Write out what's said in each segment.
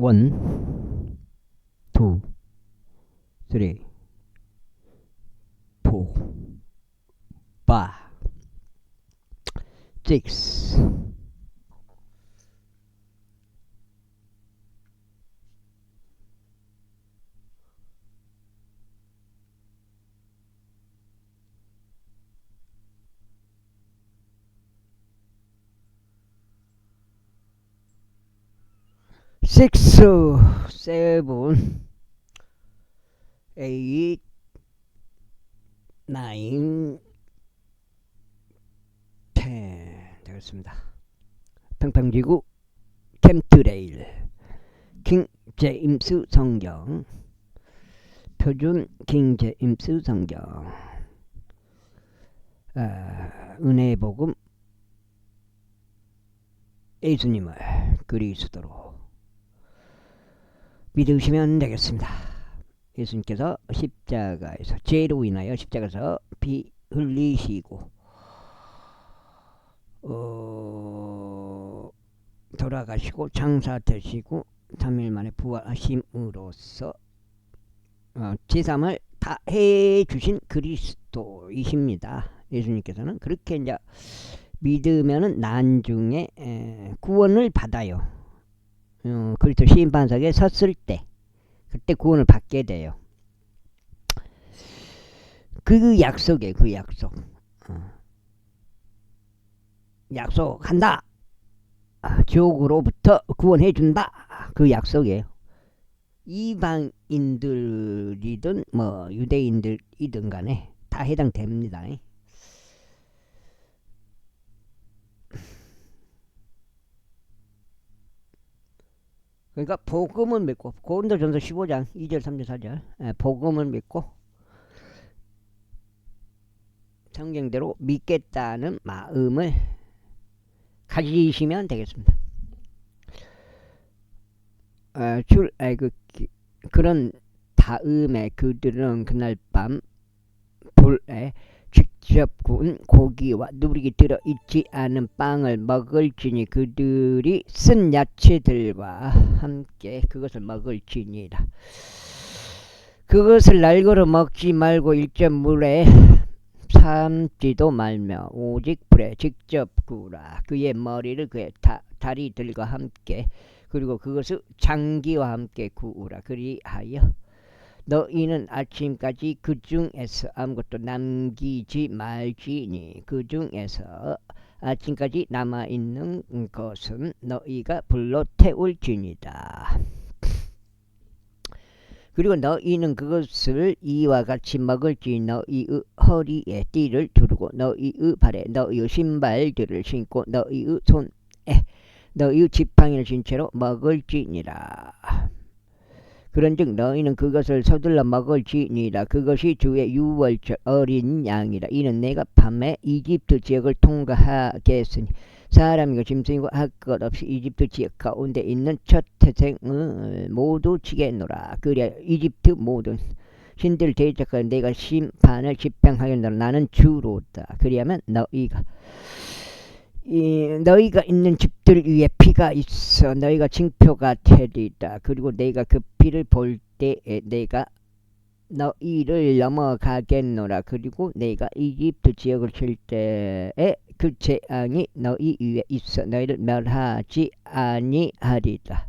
1, 2, 3, 4, 5, 6. Six, 7, 8, 9, 10 되겠습니다. 평평지구 캠트레일 킹 제임스 성경, 표준 킹 제임스 성경, 은혜의 복음, 예수님을 그리스도로 믿으시면 되겠습니다. 예수님께서 십자가에서 죄로 인하여 십자가에서 피 흘리시고 돌아가시고 장사되시고 3일 만에 부활하심으로써 제3을 다 해주신 그리스도이십니다. 예수님께서는 그렇게 이제 믿으면은 나중에 구원을 받아요. 그리스도 심판석에 섰을 때 그때 구원을 받게 돼요. 그 약속에 그 약속 약속한다. 지옥으로부터 구원해준다. 그 약속이에요. 이방인들이든 뭐 유대인들이든 간에 다 해당됩니다. 그러니까 복음을 믿고, 고린도전서 15장 2절 3절 4절 복음을 믿고 성경대로 믿겠다는 마음을 가지시면 되겠습니다. 그런 다음에 그들은 그날 밤 불에 직접 구운 고기와 누룩이 들어있지 않은 빵을 먹을지니 그들이 쓴 야채들과 함께 그것을 먹을지니라. 그것을 날거로 먹지 말고 일점 물에 삶지도 말며 오직 불에 직접 구우라. 그의 머리를 그의 다리들과 함께 그리고 그것을 장기와 함께 구우라. 그리하여 너희는 아침까지 그 중에서 아무것도 남기지 말지니 그 중에서 아침까지 남아있는 것은 너희가 불로 태울지니라. 그리고 너희는 그것을 이와 같이 먹을지 너희의 허리에 띠를 두르고 너희의 발에 너희의 신발들을 신고 너희의 손에 너희의 지팡이를 쥔 채로 먹을지니라. 그런즉 너희는 그것을 서둘러 먹을지니라. 그것이 주의 유월절 어린 양이라. 이는 내가 밤에 이집트 지역을 통과하겠으니 사람이고 짐승이고 할 것 없이 이집트 지역 가운데 있는 첫 태생을 모두 치겠노라. 그리하여 이집트 모든 신들 대적하여 내가 심판을 집행하겠노라. 나는 주로다. 그리하면 너희가 있는 집들 위에 피가 있어 너희가 징표가 되리라. 그리고 내가 그 피를 볼 때에 내가 너희를 넘어가겠노라. 그리고 내가 이집트 지역을 칠 때에 그 재앙이 너희 위에 있어 너희를 멸하지 아니하리라.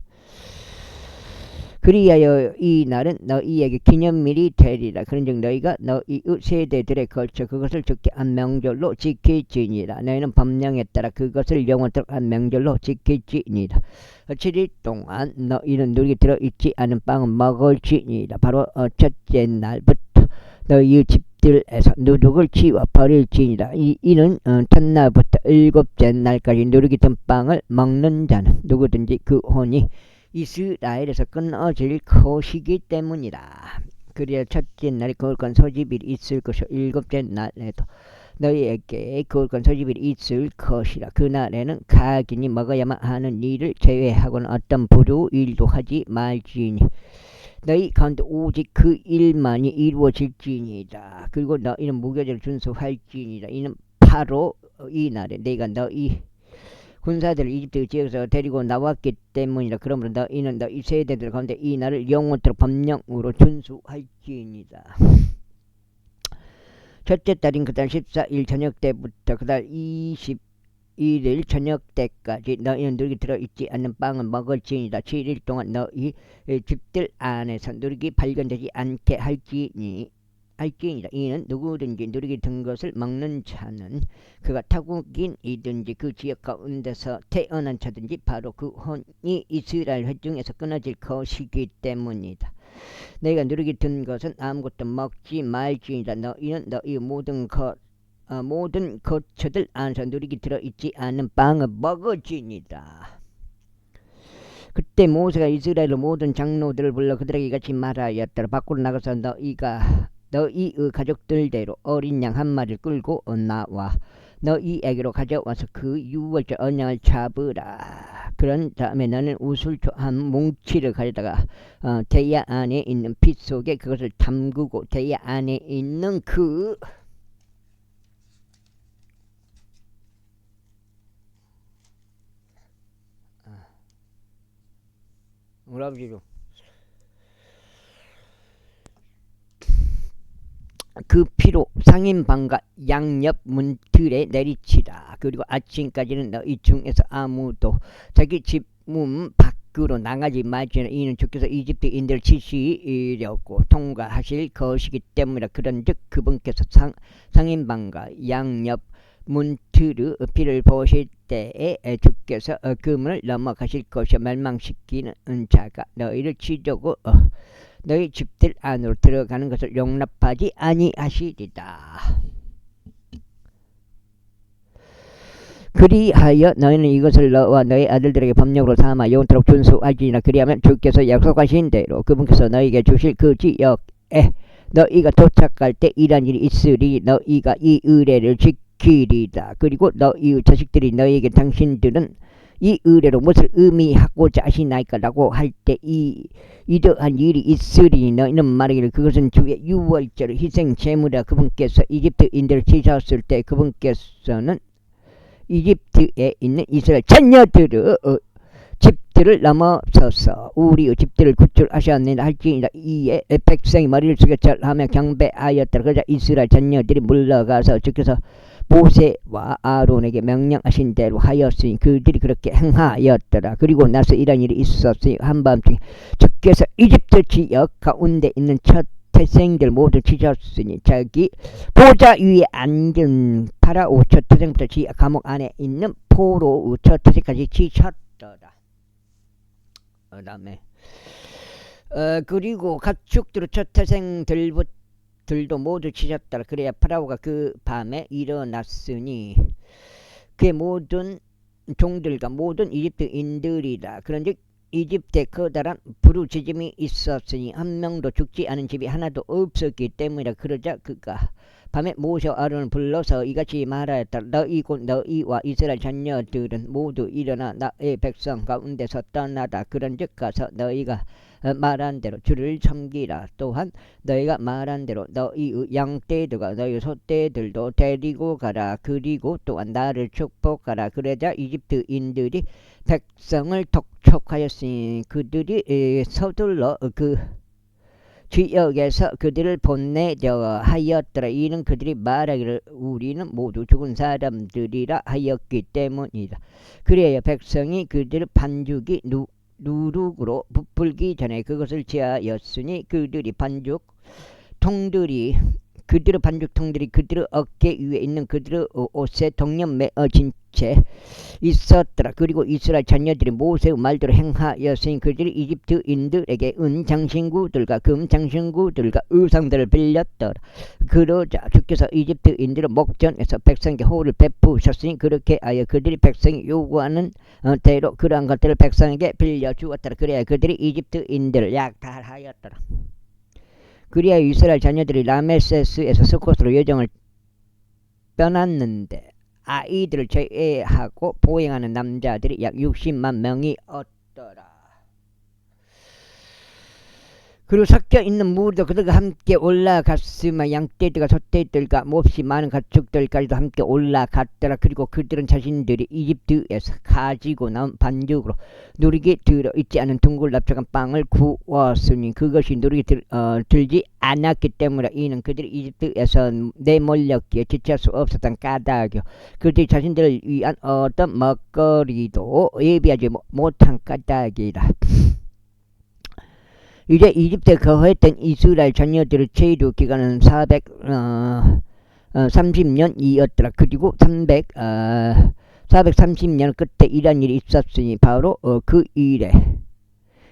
그리하여 이 날은 너희에게 기념일이 되리라. 그런즉 너희가 너희의 세대들에 걸쳐 그것을 주께한 명절로 지킬지니라. 너희는 법령에 따라 그것을 영원토록 한 명절로 지킬지니라. 7일 동안 너희는 누룩이 들어있지 않은 빵을 먹을지니라. 바로 첫째 날부터 너희의 집들에서 누룩을 치워 버릴지니라. 이는 첫날부터 일곱째 날까지 누룩이 든 빵을 먹는 자는 누구든지 그 혼이 이스라엘에서 끊어질 것이기 때문이라. 그리하여 첫째 날에 거룩한 소집일이 있을 것이요 일곱째 날에도 너희에게 거룩한 소집일이 있을 것이라. 그날에는 각인이 먹어야만 하는 일을 제외하고는 어떤 부류 일도 하지 말지니 너희 가운데 오직 그 일만이 이루어질지니라. 그리고 너희는 무교절을 준수할지니라. 이는 바로 이 날에 내가 너희 군사들을 이집트 지역에서 데리고 나왔기 때문이다. 그러므로 너희는 너희 세대들 가운데 이 날을 영원토록 법령으로 준수할지니라. 첫째 달인 그달 14일 저녁 때부터 그달 21일 저녁 때까지 너희는 누룩이 들어있지 않는 빵을 먹을지니라. 7일 동안 너희 집들 안에서 누룩이 발견되지 않게 할지니라. 이는 누구든지 누룩이 든 것을 먹는 자는 그가 타국인이든지 그 지역 가운데서 태어난 자든지 바로 그 혼이 이스라엘 회중에서 끊어질 것이기 때문이다. 너희가 누룩이 든 것은 아무것도 먹지 말지니라. 너희는 너희 모든 거처들 안에서 누룩이 들어있지 않은 빵을 먹을지니라. 그때 모세가 이스라엘 모든 장로들을 불러 그들에게 이같이 말하였더라. 밖으로 나가서 너희의 가족들대로 어린 양 한 마리를 끌고 나와 너희에게로 가져와서 그 유월절 언양을 잡으라. 그런 다음에 너는 우슬초 한 뭉치를 가져다가 대야 안에 있는 핏 속에 그것을 담그고 대야 안에 있는 그 우리 아버지로 그 피로 상인방과 양옆 문틀에 내리치라. 그리고 아침까지는 너희 중에서 아무도 자기 집 문 밖으로 나가지 말지는 이는 주께서 이집트인들을 치시려고 통과하실 것이기 때문이라. 그런즉 그분께서 상인방과 양옆 문틀의 피를 보실 때에 주께서 그 문을 넘어가실 것이요 멸망시키는 자가 너희를 치려고 너희 집들 안으로 들어가는 것을 용납하지 아니하시리다. 그리하여 너희는 이것을 너와 너희 아들들에게 법령으로 삼아 영원토록 준수할지니라. 그리하면 주께서 약속하신 대로 그분께서 너희에게 주실 그 지역에 너희가 도착할 때 이런 일이 있으리. 너희가 이 의례를 지키리다. 그리고 너희의 자식들이 너희에게 당신들은 이 의례로 무엇을 의미하고자 하시나이까라고 할 때 이러한 일이 있으리니 너희는 말하기를 그것은 주의 유월절 희생 제물이라. 그분께서 이집트인들을 치셨을 때 그분께서는 이집트에 있는 이스라엘 자녀들의 집들을 넘어서서 우리의 집들을 구출하셨느니라 할지니라. 이에 백성이 머리를 숙여 절하며 경배하였더라. 그러자 이스라엘 자녀들이 물러가서 주께서 모세와 아론에게 명령하신 대로 하였으니 그들이 그렇게 행하였더라. 그리고 나서 이런 일이 있었으니 한밤중에 주께서 이집트 지역 가운데 있는 첫 태생들 모두 치셨으니 자기 보좌 위에 앉은 파라오 첫 태생부터 지하 감옥 안에 있는 포로의 첫 태생까지 치셨더라. 그 다음에 그리고 가축들의 첫 태생들도 모두 치셨더라. 그래야 파라오가 그 밤에 일어났으니 그의 모든 종들과 모든 이집트인들이라. 그런즉 이집트에 커다란 부르짖음이 있었으니 한 명도 죽지 않은 집이 하나도 없었기 때문이라. 그러자 그가 밤에 모세와 아론을 불러서 이같이 말하였다. 너희 곧 너희와 이스라엘 자녀들은 모두 일어나 나의 백성 가운데서 떠나다. 그런즉 가서 너희가 말한 대로 주를 섬기라. 또한 너희가 말한 대로 너희의 양떼들과 너희의 소떼들도 데리고 가라. 그리고 또한 나를 축복하라. 그러자 이집트인들이 백성을 독촉하였으니 그들이 서둘러 그 지역에서 그들을 보내려 하였더라. 이는 그들이 말하기를 우리는 모두 죽은 사람들이라 하였기 때문이다. 그래야 백성이 그들의 반죽이 누룩으로 부풀기 전에 그것을 제하였으니 그들의 반죽통들이 그들의 어깨 위에 있는 그들의 옷에 동년 매어진 채 있었더라. 그리고 이스라엘 자녀들이 모세의 말대로 행하였으니 그들이 이집트인들에게 은 장신구들과 금 장신구들과 의상들을 빌렸더라. 그러자 주께서 이집트인들의 목전에서 백성에게 호를 베푸셨으니 그렇게 하여 그들이 백성이 요구하는 대로 그러한 것들을 백성에게 빌려주었더라. 그래야 그들이 이집트인들을 약탈하였더라. 그리하여 이스라엘 자녀들이 라메세스에서 스콧으로 여정을 떠났는데 아이들을 제외하고 보행하는 남자들이 약 60만 명이었더라. 그리고 섞여 있는 무리도 그들과 함께 올라갔으며 양떼들과 소떼들과 몹시 많은 가축들까지도 함께 올라갔더라. 그리고 그들은 자신들이 이집트에서 가지고 나온 반죽으로 누리기 들어 있지 않은 둥글 납작한 빵을 구웠으니 그것이 누리기 들지 않았기 때문에 이는 그들이 이집트에서 내몰렸기에 지체할 수 없었던 까닭이요 그들이 자신들을 위한 어떤 먹거리도 예비하지 못한 까닭이라. 이제 이집트에 거했던 이스라엘 자녀들의 체류 기간은 430년이었더라. 그리고 430년 끝에 이런 일이 있었으니 바로 그 일에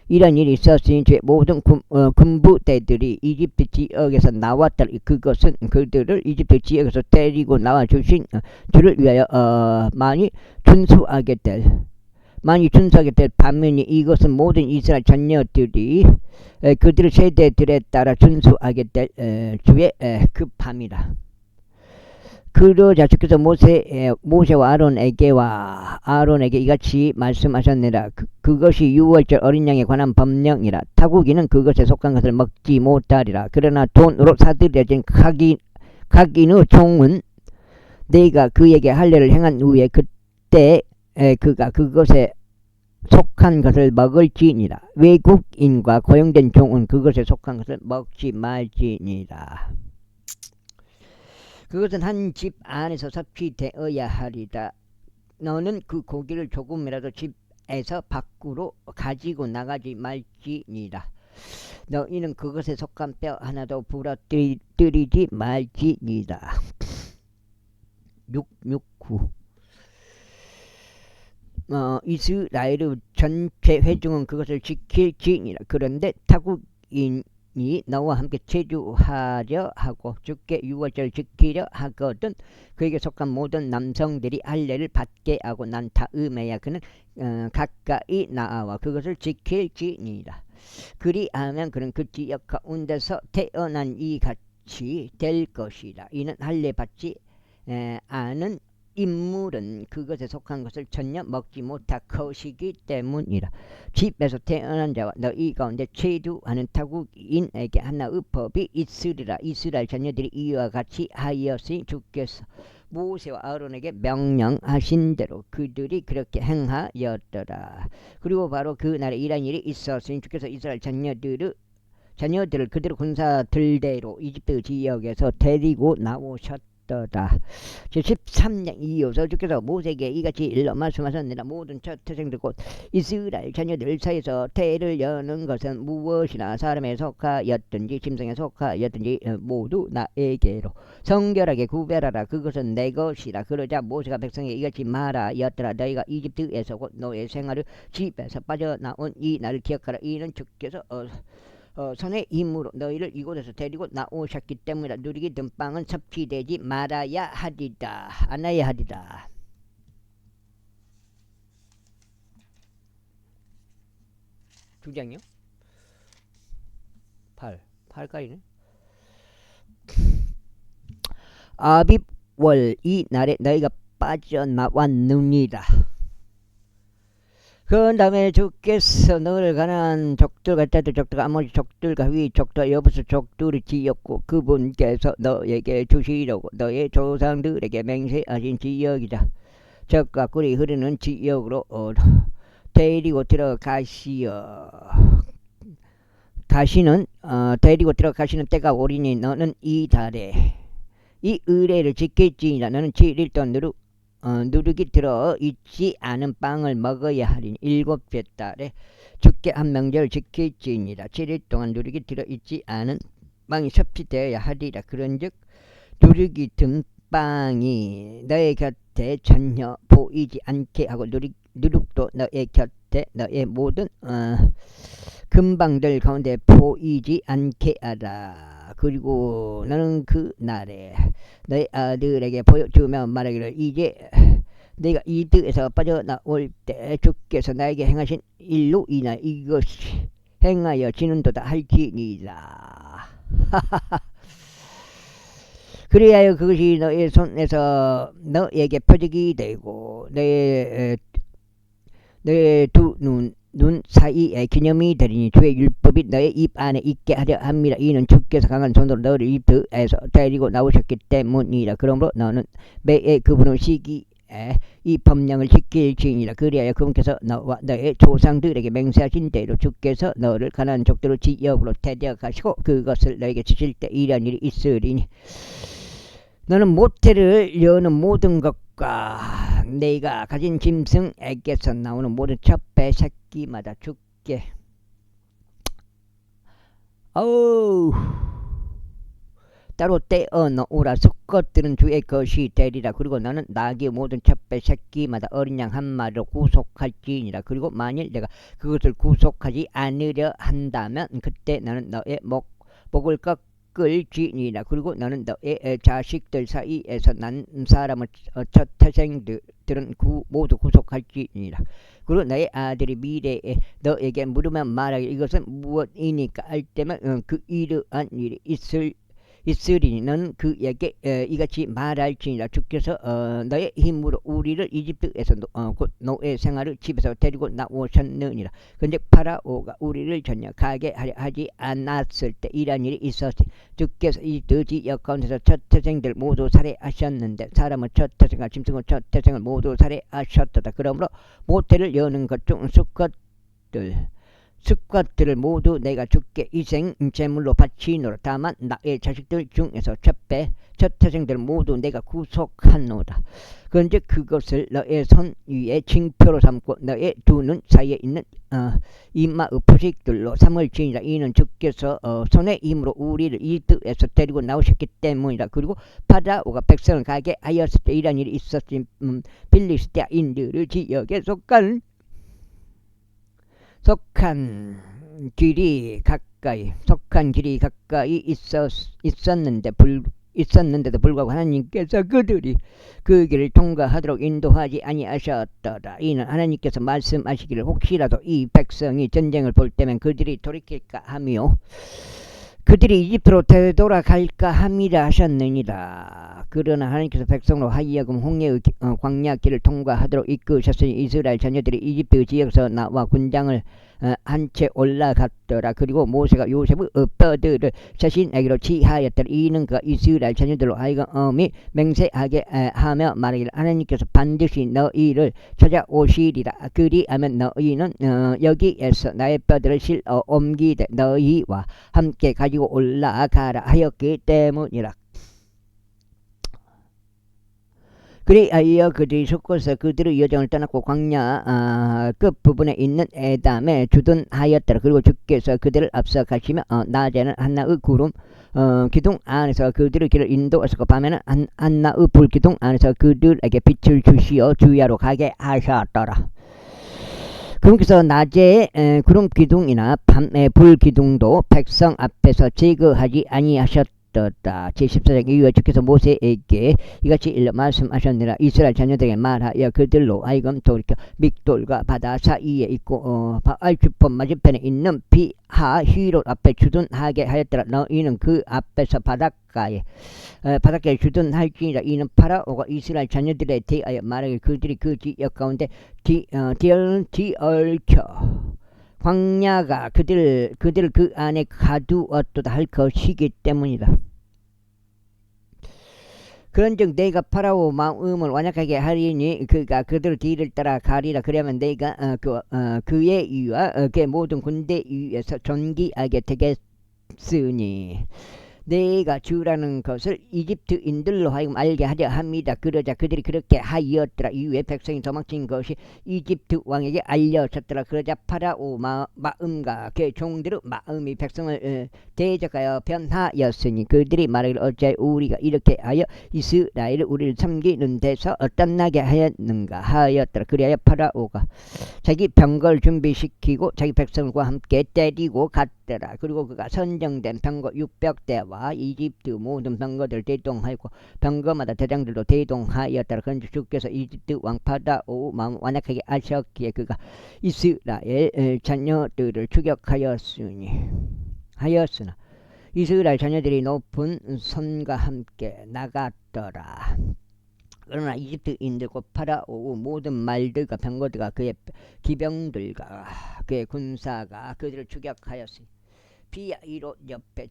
이런 일이 있었으니 모든 군부대들이 이집트 지역에서 나왔더라. 그것은 그들을 이집트 지역에서 데리고 나와 주신 주를 위하여 많이 준수하게 될 반면에 이것은 모든 이스라엘 자녀들이 그들의 세대들에 따라 준수하게 될 주의 그 밤이라. 그러자 주께서 모세와 아론에게 이같이 말씀하셨느라. 그것이 유월절 어린 양에 관한 법령이라. 타국인은 그것에 속한 것을 먹지 못하리라. 그러나 돈으로 사들여진 각인의 종은 네가 그에게 할례를 행한 후에 그때 그가 그것에 속한 것을 먹을지니라. 외국인과 고용된 종은 그것에 속한 것을 먹지 말지니라. 그것은 한 집 안에서 섭취되어야 하리다. 너는 그 고기를 조금이라도 집에서 밖으로 가지고 나가지 말지니라. 너희는 그것에 속한 뼈 하나도 부러뜨리지 말지니라. 669 이스라엘의 전체 회중은 그것을 지킬지니라. 그런데 타국인이 너와 함께 체류하려 하고 주께 유월절을 지키려 하거든 그에게 속한 모든 남성들이 할례를 받게 하고 난 다음에야 그는 가까이 나와 그것을 지킬지니라. 그리하면 그는 그 지역 가운데서 태어난 이 같이 될 것이라. 이는 할례 받지 않은 인물은 그것에 속한 것을 전혀 먹지 못할 것이기 때문이라. 집에서 태어난 자와 너희 가운데 체류하는 타국인에게 하나의 법이 있으리라. 이스라엘 자녀들이 이와 같이 하였으니 주께서 모세와 아론에게 명령하신 대로 그들이 그렇게 행하였더라. 그리고 바로 그날에 이런 일이 있었으니 주께서 이스라엘 자녀들을 그들의 군사들대로 이집트 지역에서 데리고 나오셨다. 제13장 이어서 주께서 모세에게 이같이 일러 말씀하셨느니라. 모든 첫 태생들 곧 이스라엘 자녀들 사이에서 태를 여는 것은 무엇이나 사람에 속하였든지 짐승에 속하였든지 모두 나에게로 성결하게 구별하라. 그것은 내 것이라. 그러자 모세가 백성에게 이같이 말하였더라. 너희가 이집트에서 곧 너의 생활을 집에서 빠져나온 이 날을 기억하라. 이는 주께서 선의 힘으로 너희를 이곳에서 데리고 나오셨기 때문이라. 누리기 든 빵은 섭취되지 않아야 하리다. 두 장이요? 8가지네. 아빕월 이 날에 너희가 빠져나왔느니라. 그 다음에 주께서 너를 가나안 족들과 떼들 족들과 아모리 족들과 휘 족들과 여부스 족들을 지었고 그분께서 너에게 주시려고 너의 조상들에게 맹세하신 지역이다. 적과 꿀이 흐르는 지역으로 데리고 들어가시어. 데리고 들어가시는 때가 오리니 너는 이 달에 이 의례를 지킬지니라. 너는 7일 동안 누룩이 들어 있지 않은 빵을 먹어야 하리니 7째 달에 주께 한 명절을 지킬지니라. 7일 동안 누룩이 들어 있지 않은 빵이 섭취되어야 하리라. 그런즉 누룩이 든 빵이 너의 곁에 전혀 보이지 않게 하고 누룩도 너의 곁에 너의 모든 금방들 가운데 보이지 않게 하라. 그리고 너는 그 날에 너희 아들에게 보여주며 말하기를 이제 내가 이집트에서 빠져나올 때 주께서 나에게 행하신 일로 인하여 이것이 행하여 지는도다 할지니라. 그리하여 그것이 너의 손에서 너에게 표적이 되고 너의 두 눈 눈 사이에 기념이 되리니 주의 율법이 너의 입 안에 있게 하려 합니다. 이는 주께서 강한 손으로 너를 이집트에서 데리고 나오셨기 때문이라. 그러므로 너는 매해 그분의 시기에 이 법령을 지킬지니라. 그리하여 그분께서 너와 너의 조상들에게 맹세하신 대로 주께서 너를 가나안 족들의 지역으로 데려가시고 그것을 너에게 주실 때 이러한 일이 있으리니 너는 모태를 여는 모든 것과 네가 가진 짐승에게서 나오는 모든 첩배 새끼마다 죽게 따로 떼어 넣으라. 수컷들은 주의 것이 되리라. 그리고 너는 나귀의 모든 첩배 새끼마다 어린 양 한 마리로 구속할지니라. 그리고 만일 내가 그것을 구속하지 않으려 한다면 그때 너는 너의 목을 꺾을지니라. 그리고 너는 너의 자식들 사이에서 난 사람의 첫 태생들은 모두 구속할지니라. 그리고 너의 아들이 미래에 너에게 물으면 말하기 이것은 무엇이니까 할 때면 그 이러한 일이 있으리니 너는 그에게 이같이 말할지니라. 주께서 너의 힘으로 우리를 이집트에서 곧 노예 생활을 집에서 데리고 나오셨느니라. 근데 파라오가 우리를 전혀 가게 하려 하지 않았을 때 이러한 일이 있었지. 주께서 이집트 지역 가운데서 첫 태생들 모두 살해하셨는데 사람은 첫 태생과 짐승은 첫 태생을 모두 살해하셨도다. 그러므로 모태를 여는 것 중 수컷들을 모두 내가 주께 이생 제물로 바치노라. 다만 나의 자식들 중에서 첫 태생들 모두 내가 구속하노라. 그런즉 그것을 너의 손 위에 징표로 삼고 너의 두 눈 사이에 있는 이마의 표식들로 삼을지니라. 이는 주께서 손의 힘으로 우리를 이집트에서 데리고 나오셨기 때문이라. 그리고 파라오가 백성을 가게 하였을 때 이런 일이 있었지. 빌리스티아인들의 지역에 속한 길이 가까이 있었는데도 불구하고 하나님께서 그들이 그 길을 통과하도록 인도하지 아니하셨더라. 이는 하나님께서 말씀하시기를 혹시라도 이 백성이 전쟁을 볼 때면 그들이 돌이킬까 하며 그들이 이집트로 되돌아갈까 함이라 하셨느니라. 그러나 하나님께서 백성으로 하여금 홍해의 광야 길을 통과하도록 이끄셨으니 이스라엘 자녀들이 이집트 지역에서 나와 군장을 한 채 올라갔더라. 그리고 모세가 요셉의 뼈들을 자신에게로 취하였더라. 이는 그가 이스라엘 자녀들로 하여금 맹세하게 하며 말하기를 하나님께서 반드시 너희를 찾아오시리라. 그리하면 너희는 여기에서 나의 뼈들을 실어 옮기되 너희와 함께 가지고 올라가라 하였기 때문이라. 그리하여 그들이 섞어서 그들의 여정을 떠났고 광야 끝부분에 있는 에담에 주둔하였더라. 그리고 주께서 그들을 앞서 가시며 낮에는 한나의 구름 기둥 안에서 그들의 길을 인도하시고 밤에는 한나의 불 기둥 안에서 그들에게 빛을 주시어 주야로 가게 하셨더라. 그분께서 낮에 구름 기둥이나 밤에 불 기둥도 백성 앞에서 제거하지 아니하셨더라. 제14장 이후에 주께서 모세에게 이같이 일러 말씀하셨느라. 이스라엘 자녀들에게 말하여 그들로 하여금 돌이켜 믹돌과 바다 사이에 있고 바알주폰 맞은편에 있는 비하히롯 앞에 주둔하게 하였더라. 너희는 그 앞에서 바닷가에 주둔할지니라. 이는 파라오가 이스라엘 자녀들에 대하여 말하기를 그들이 그 지역 가운데 뒤얽혀 광야가 그들을 그 안에 가두었도다 할 것이기 때문이다. 그런즉 내가 파라오 마음을 완악하게 하리니 그가 그들 뒤를 따라 가리라. 그러면 내가 그의 위와 그의 모든 군대 위에서 존귀하게 되겠으니 내가 주라는 것을 이집트인들로 하여금 알게 하려 합니다. 그러자 그들이 그렇게 하였더라. 이후에 백성이 도망친 것이 이집트 왕에게 알려졌더라. 그러자 파라오 마음과 그의 종들의 마음이 백성을 대적하여 변하였으니 그들이 말하기를 어찌하여 우리가 이렇게 하여 이스라엘을 우리를 섬기는 데서 떠나게 하였는가 하였더라. 그리하여 파라오가 자기 병거를 준비시키고 자기 백성과 함께 때리고 갔더라. 그리고 그가 선정된 병거 600대와 이집트 모든 병거들을 대동하였고 병거마다 대장들도 대동하였더라. 그런즉 주께서 이집트 왕 파라오 마음 완악하게 하셨기에 그가 이스라엘 자녀들을 추격하였으나 이스라엘 자녀들이 높은 선과 함께 나갔더라. 그러나 이집트인들 곧 파라오 모든 말들과 병거들과 그의 기병들과 그의 군사가 그들을 추격하였으니 비야이로 옆에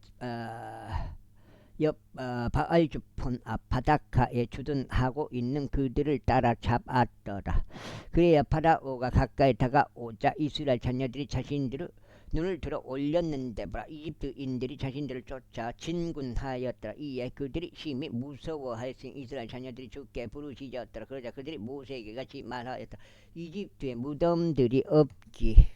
바알주폰 앞 바닷가에 주둔하고 있는 그들을 따라 잡았더라. 그래야 파라오가 가까이 다가오자 이스라엘 자녀들이 자신들을 눈을 들어 올렸는데 이집트인들이 자신들을 쫓아 진군하였더라. 이에 그들이 심히 무서워하였으니 이스라엘 자녀들이 주께 부르짖었더라. 그러자 그들이 모세에게 같이 말하였다. 이집트에 무덤들이 없기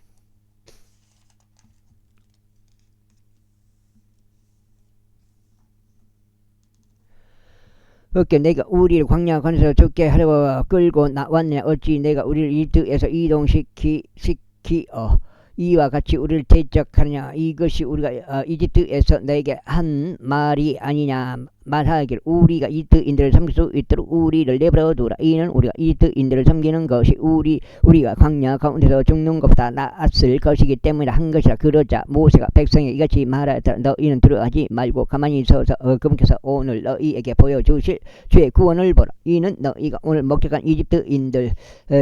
어께 내가 우리를 광야 건너서 죽게 하려고 끌고 나왔느냐. 어찌 내가 우리를 이집트에서 이동시키어 이와 같이 우리를 대적하느냐. 이것이 우리가 이집트에서 너에게 한 말이 아니냐. 말하기를 우리가 이집트인들을 섬길 수 있도록 우리를 내버려두라. 이는 우리가 이집트인들을 섬기는 것이 우리가 광야 가운데서 죽는 것보다 나았을 것이기 때문에 한 것이라. 그러자 모세가 백성에게 이같이 말하였다. 너희는 두려워하지 말고 가만히 서서 그분께서 오늘 너희에게 보여주실 주의 구원을 보라. 이는 너희가 오늘 목적한 이집트인들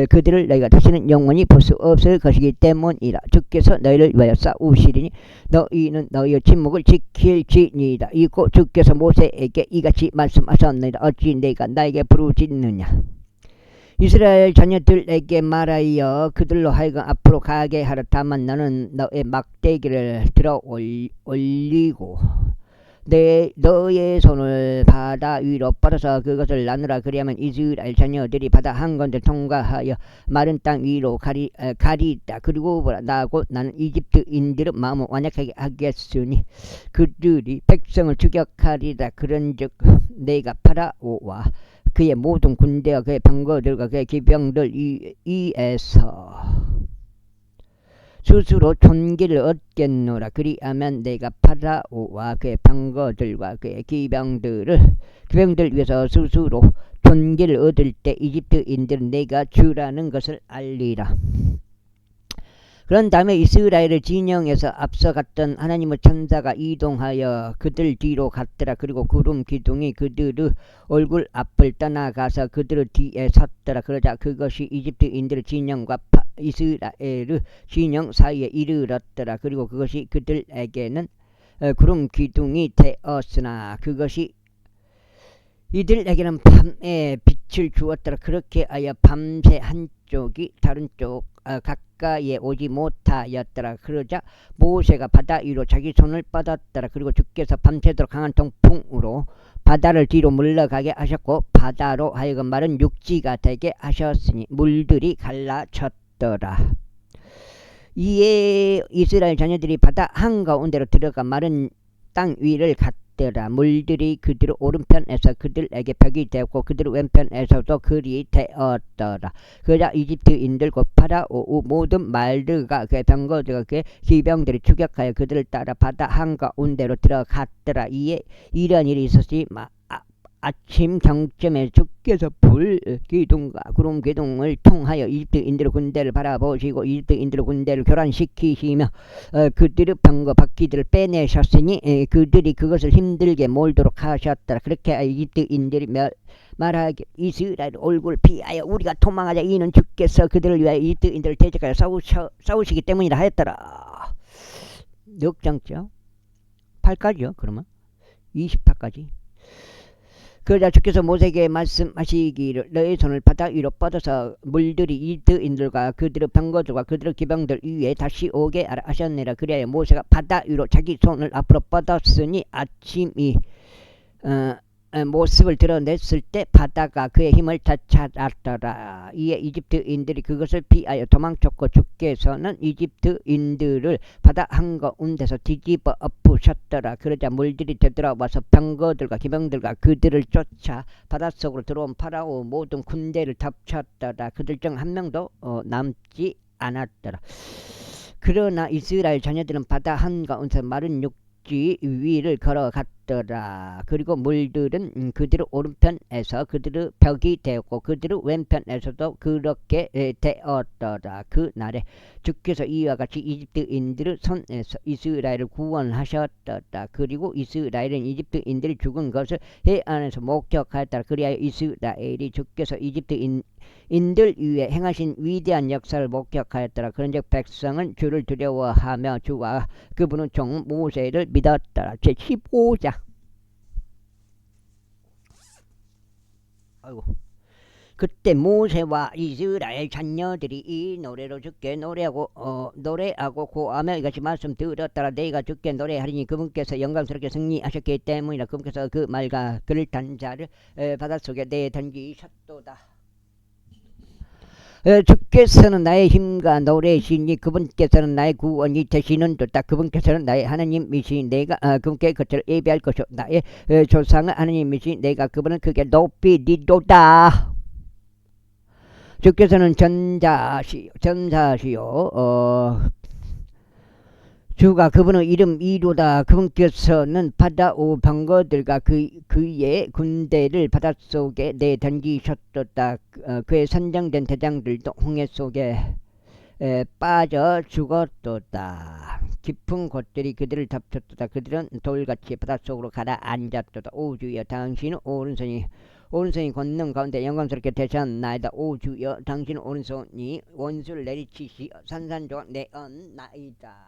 그들을 너희가 다시는 영원히 볼 수 없을 것이기 때문이라. 주께서 너희를 위하여 싸우시리니 너희는 너희의 침묵을 지킬지니이다. 이고 주께서 모세에게 이같이 말씀하셨느니라. 어찌 내가 나에게 부르짖느냐. 이스라엘 자녀들에게 말하여 그들로 하여금 앞으로 가게 하라. 다만 너는 너의 막대기를 들어 올리고 너의 손을 바다 위로 뻗어서 그것을 나누라. 그리하면 이스라엘 자녀들이 바다 한가운데 통과하여 마른 땅 위로 가리다. 그리고 보라, 나는 이집트인들의 마음을 완악하게 하겠으니 그들이 백성을 추격하리라. 그런즉 내가 파라오와 그의 모든 군대와 그의 병거들과 그의 기병들 위에서 스스로 존귀를 얻겠노라. 그리하면 내가 파라오와 그의 병거들과 그의 기병들 위해서 스스로 존귀를 얻을 때 이집트인들은 내가 주라는 것을 알리라. 그런 다음에 이스라엘의 진영에서 앞서갔던 하나님의 천사가 이동하여 그들 뒤로 갔더라. 그리고 구름 기둥이 그들의 얼굴 앞을 떠나가서 그들 뒤에 섰더라. 그러자 그것이 이집트인들의 진영과 이스라엘의 진영 사이에 이르렀더라. 그리고 그것이 그들에게는 구름 기둥이 되었으나 그것이 이들에게는 밤에 빛을 주었더라. 그렇게 하여 밤새 한쪽이 다른 쪽 가까이에 오지 못하였더라. 그러자 모세가 바다 위로 자기 손을 뻗었더라. 그리고 주께서 밤새도록 강한 동풍으로 바다를 뒤로 물러가게 하셨고 바다로 하여금 마른 육지가 되게 하셨으니 물들이 갈라졌더라. 이에 이스라엘 자녀들이 바다 한가운데로 들어가 마른 땅 위를 갔더라. 물들이 그들 오른편에서 그들에게 벽이 되었고 그들 왼편에서도 글이 되었더라. 그러자 이집트인들 곧 파라오 모든 말들과 그의 병거들과 그의 기병들이 추격하여 그들을 따라 바다 한가운데로 들어갔더라. 이에 이런 일이 있었으니 아침 경쯤에 주께서 불 기둥과 구름 기둥을 통하여 이집트인들의 군대를 바라보시고 이집트인들의 군대를 교란시키시며 그들의 병거 바퀴들을 빼내셨으니 그들이 그것을 힘들게 몰도록 하셨더라. 그렇게 이집트인들이 말하기 이스라엘 얼굴 피하여 우리가 도망하자. 이는 주께서 그들을 위하여 이집트인들을 대적하여 싸우시기 때문이라 하였더라. 몇 장죠? 8까지요. 그러면 28까지. 그러자 주께서 모세에게 말씀하시기를 너의 손을 바다 위로 뻗어서 물들이 이집트인들과 그들의 병거들과 그들의 기병들 위에 다시 오게 하라 하셨느니라. 그래야 모세가 바다 위로 자기 손을 앞으로 뻗었으니 아침이 모습을 드러냈을 때 바다가 그의 힘을 되찾았더라. 이에 이집트인들이 그것을 피하여 도망쳤고 주께서는 이집트인들을 바다 한가운데서 뒤집어 엎으셨더라. 그러자 물들이 되돌아와서 병거들과 기병들과 그들을 쫓아 바닷속으로 들어온 파라오 모든 군대를 덮쳤더라. 그들 중 한 명도 남지 않았더라. 그러나 이스라엘 자녀들은 바다 한가운데서 마른 육지 위를 걸어갔더라. 되었더라. 그리고 물들은 그들의 오른편에서 그들의 벽이 되었고 그들의 왼편에서도 그렇게 되었더라. 그 날에 주께서 이와 같이 이집트인들의 손에서 이스라엘을 구원하셨더라. 그리고 이스라엘은 이집트인들이 죽은 것을 해안에서 목격하였더라. 그리하여 이스라엘이 주께서 이집트인들 위에 행하신 위대한 역사를 목격하였더라. 그런즉 백성은 주를 두려워하며 주와 그분의 종 모세를 믿었더라. 제15장. 아이고. 그때 모세와 이스라엘 자녀들이 이 노래로 주께 노래하고 고하며 이같이 말씀 들었더라. 내가 주께 노래하리니 그분께서 영광스럽게 승리하셨기 때문이라. 그분께서 그 말과 그를 탄 자를 바닷속에 내던지셨도다. 주께서는 나의 힘과 노래시니 그분께서는 나의 구원이 되시는도다. 그분께서는 나의 하나님이시니 내가 그분께 그들을 예비할 것이요 나의 조상은 하나님이시니 내가 그분을 크게 높이리도다. 주께서는 전사시요 주가 그분의 이름이로다. 그분께서는 바다 우방거들과 그의 군대를 바닷속에 내던지셨도다. 그의 선정된 대장들도 홍해 속에 빠져 죽었도다. 깊은 곳들이 그들을 덮쳤도다. 그들은 돌같이 바닷속으로 가라앉았도다. 오 주여 당신은 오른손이 권능 가운데 영광스럽게 되셨나이다. 오 주여 당신은 오른손이 원수를 내리치시어 산산조각 내었나이다.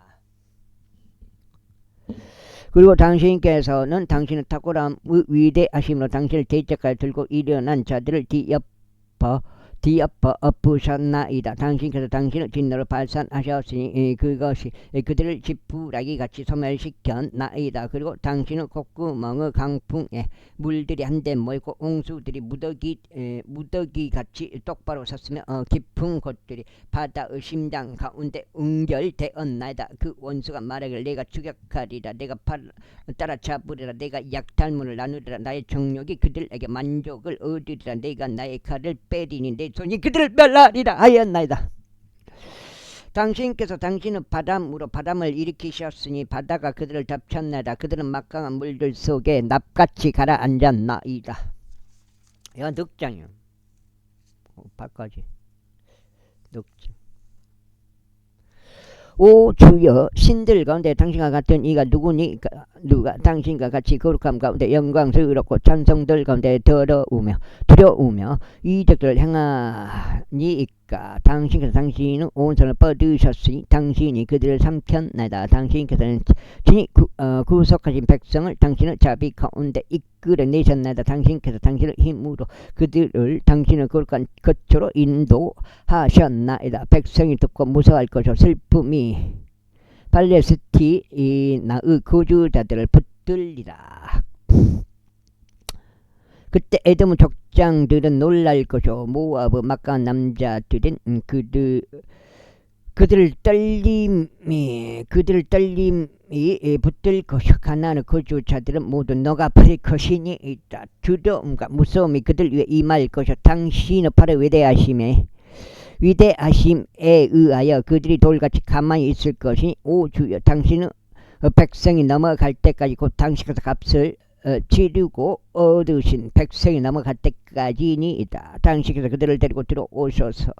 그리고 당신께서는 당신의 탁월한 위대하심으로 당신을 대적하여 들고 일어난 자들을 뒤엎어 엎으셨나이다. 당신께서 당신의 진노를 발산하셨으니 그것이 그들을 지푸라기 같이 소멸시켰나이다. 그리고 당신은 콧구멍의 강풍에 물들이 한데 모이고 옹수들이 무더기 같이 똑바로 섰으며 깊은 곳들이 바다의 심장 가운데 응결되었나이다. 그 원수가 말하기를 내가 추격하리라. 내가 따라잡으리라. 내가 약탈문을 나누리라. 나의 정욕이 그들에게 만족을 얻으리라. 내가 나의 칼을 빼리니 내 손이 그들을 멸하리라 하였나이다. 당신께서 당신의 바람으로 바람을 일으키셨으니 바다가 그들을 덮쳤나이다. 그들은 막강한 물들 속에 납같이 가라앉았나이다. 이건 늑장이요. 8까지 늑장. 오 주여 신들 가운데 당신과 같은 이가 누가 당신과 같이 거룩함 가운데 영광스럽고 찬송들 가운데 두려우며 이적들을 행하니이까. 당신께서 당신은 온손을 뻗으셨으니 당신이 그들을 삼켰나이다. 당신께서는 친히 구속하신 백성을 당신의 자비 가운데 이끌어내셨나이다. 당신께서 당신의 힘으로 그들을 당신의 거룩한 거처로 인도하셨나이다. 백성이 듣고 무서워할 것이요 슬픔이 팔레스티나의 거주자들을 붙들리라. 그때 에돔 족장들은 놀랄 것이요 모압의 막강한 남자들은 그들을 떨림이 붙들 것이요 가나안의 거주자들은 모두 너가 버릴 것이니이다. 두려움과 무서움이 그들 위에 임할 것이요 당신의 팔의 위대하심에 의하여 그들이 돌같이 가만히 있을 것이니 오 주여 당신은 백성이 넘어갈 때까지 곧 당신께서 값을 치르고 얻으신 백성이 넘어갈 때까지니이다. 당신께서 그들을 데리고 들어오셔서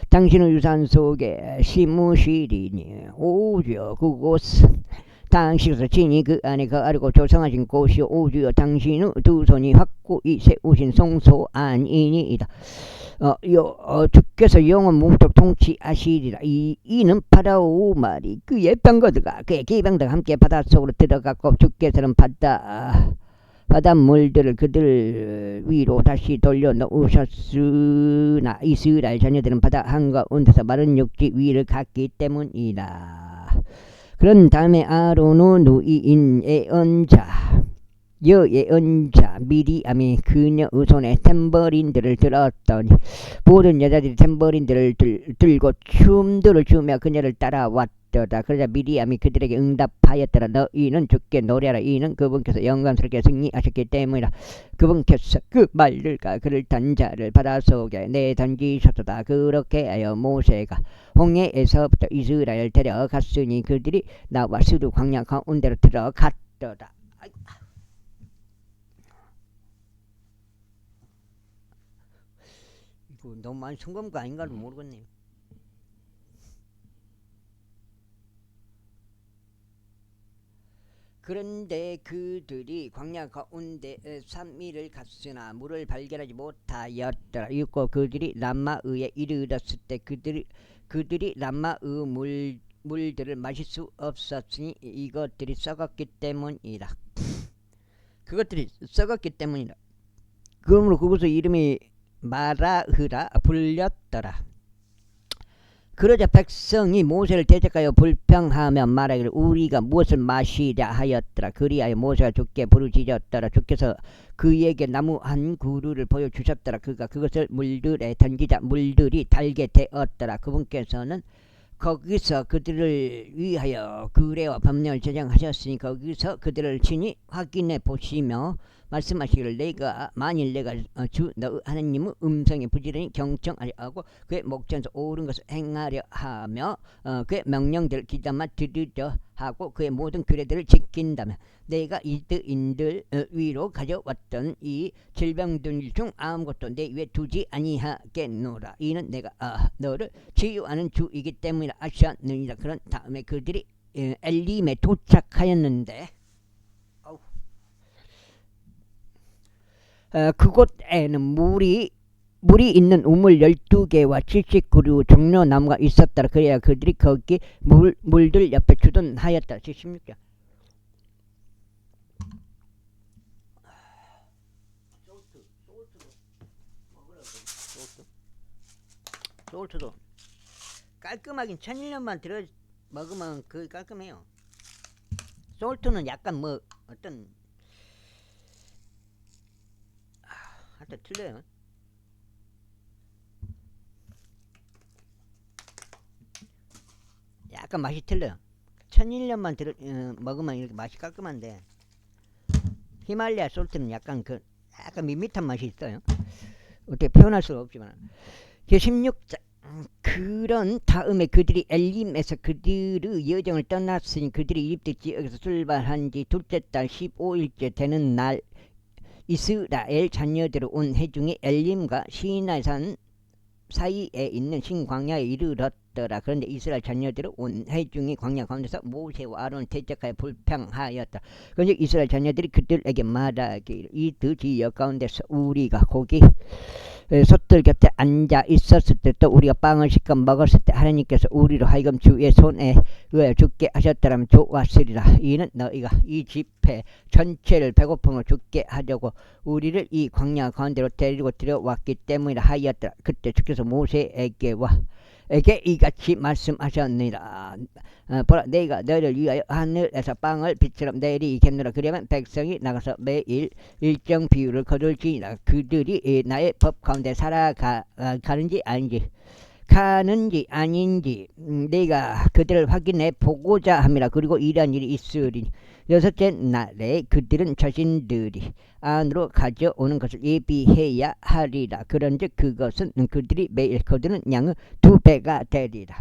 당신의 유산 속에 심으시리니 오 주여 그곳은 당신께서 친히 그 안에 거하려고 조성하신 곳이요 오 주여 당신의 두 손이 확고히 세우신 성소안이니이다. 주께서 영원 무토록 통치하시리라. 이는 파라오 말이 그의 병거들과 그의 기병들과 함께 바닷속으로 들어갔고 주께서는 바닷물들을 그들 위로 다시 돌려놓으셨으나 이스라엘 자녀들은 바다 한가운데서 마른 육지 위를 갔기 때문이라. 그런 다음에 아론의 누이인 여예언자 미리암이 그녀의 손에 탬버린들을 들었더니 모든 여자들이 탬버린들을 들고 춤들을 추며 그녀를 따라왔더라. 그러자 미리암이 그들에게 응답하였더라. 너희는 주께 노래하라. 이는 그분께서 영광스럽게 승리하셨기 때문이라. 그분께서 그 말들과 그를 탄 자를 바닷속에 내던지셨도다. 그렇게 하여 모세가 홍해에서부터 이스라엘을 데려갔으니 그들이 나와 스루 광야 가운데로 들어갔더라. 너무 많이 쓴 거 아닌가도 모르겠네요. 그런데 그들이 광야 가운데 3일을 갔으나 물을 발견하지 못하였더라. 이고 그들이 람마의에 이르렀을 때 그들이 람마의 물들을 마실 수 없었으니 이것들이 썩었기 때문이라. 그것들이 썩었기 때문이라. 그러므로 그곳의 이름이 마라흐라 불렸더라. 그러자 백성이 모세를 대적하여 불평하며 말하기를 우리가 무엇을 마시랴 하였더라. 그리하여 모세가 주께 부르짖었더라. 주께서 그에게 나무 한 그루를 보여주셨더라. 그가 그것을 물들에 던지자 물들이 달게 되었더라. 그분께서는 거기서 그들을 위하여 규례와 법령을 제정하셨으니 거기서 그들을 친히 확인해 보시며 말씀하시기를 만일 내가 주 너 하나님의 음성에 부지런히 경청하려 하고 그의 목전에서 옳은 것을 행하려 하며 그의 명령들을 귀담아 들으려 하고 그의 모든 규례들을 지킨다면 내가 이스라엘인들 위로 가져왔던 이 질병들 중 아무것도 내 위에 두지 아니하겠노라. 이는 내가 너를 치유하는 주이기 때문이라 하셨느니라. 그런 다음에 그들이 엘림에 도착하였는데 그곳에는 물이 있는 우물 12개와 79그루 종려나무가 있었더라. 그래야 그들이 거기 물들 옆에 주둔하였더라. 76절. 솔트도 깔끔하긴 1000년만 들어 먹으면 그 깔끔해요. 솔트는 약간 뭐 어떤 하여튼 틀려요. 약간 맛이 틀려요. 1001년만 먹으면 이렇게 맛이 깔끔한데 히말라야 솔트는 약간 약간 밋밋한 맛이 있어요. 어떻게 표현할 수가 없지만. 16장. 그런 다음에 그들이 엘림에서 그들의 여정을 떠났으니 그들이 이집트 지역에서 출발한 지 둘째 달 15일째 되는 날 이스라엘 자녀들이 온 해중에 엘림과 시나산 사이에 있는 신광야에 이르렀더라. 그런데 이스라엘 자녀들은 온 해중이 광야 가운데서 모세와 아론을 대적하여 불평하였다. 그런데 이스라엘 자녀들이 그들에게 말하기를 이 두 지역 가운데서 우리가 거기 솥들 곁에 앉아 있었을 때 또 우리가 빵을 실컷 먹었을 때 하나님께서 우리로 하여금 주의 손에 의하여 죽게 하셨더라면 좋았으리라. 이는 너희가 이 집회 전체를 배고픔으로 죽게 하려고 우리를 이 광야 가운데로 데리고 들여왔기 때문이라 하였더라. 그때 주께서 모세에게 이같이 말씀하셨느니라. 보라 내가 너희를 위하여 하늘에서 빵을 빛처럼 내리겠노라. 그러면 백성이 나가서 매일 일정 비율을 거둘지니라. 그들이 나의 법 가운데 살아가는지 아닌지 내가 그들을 확인해 보고자 함이라. 그리고 이러한 일이 있으리니 여섯째 날에 그들은 자신들이 안으로 가져오는 것을 예비해야 하리라. 그런즉 그것은 그들이 매일 거두는 양의 2배가 되리라.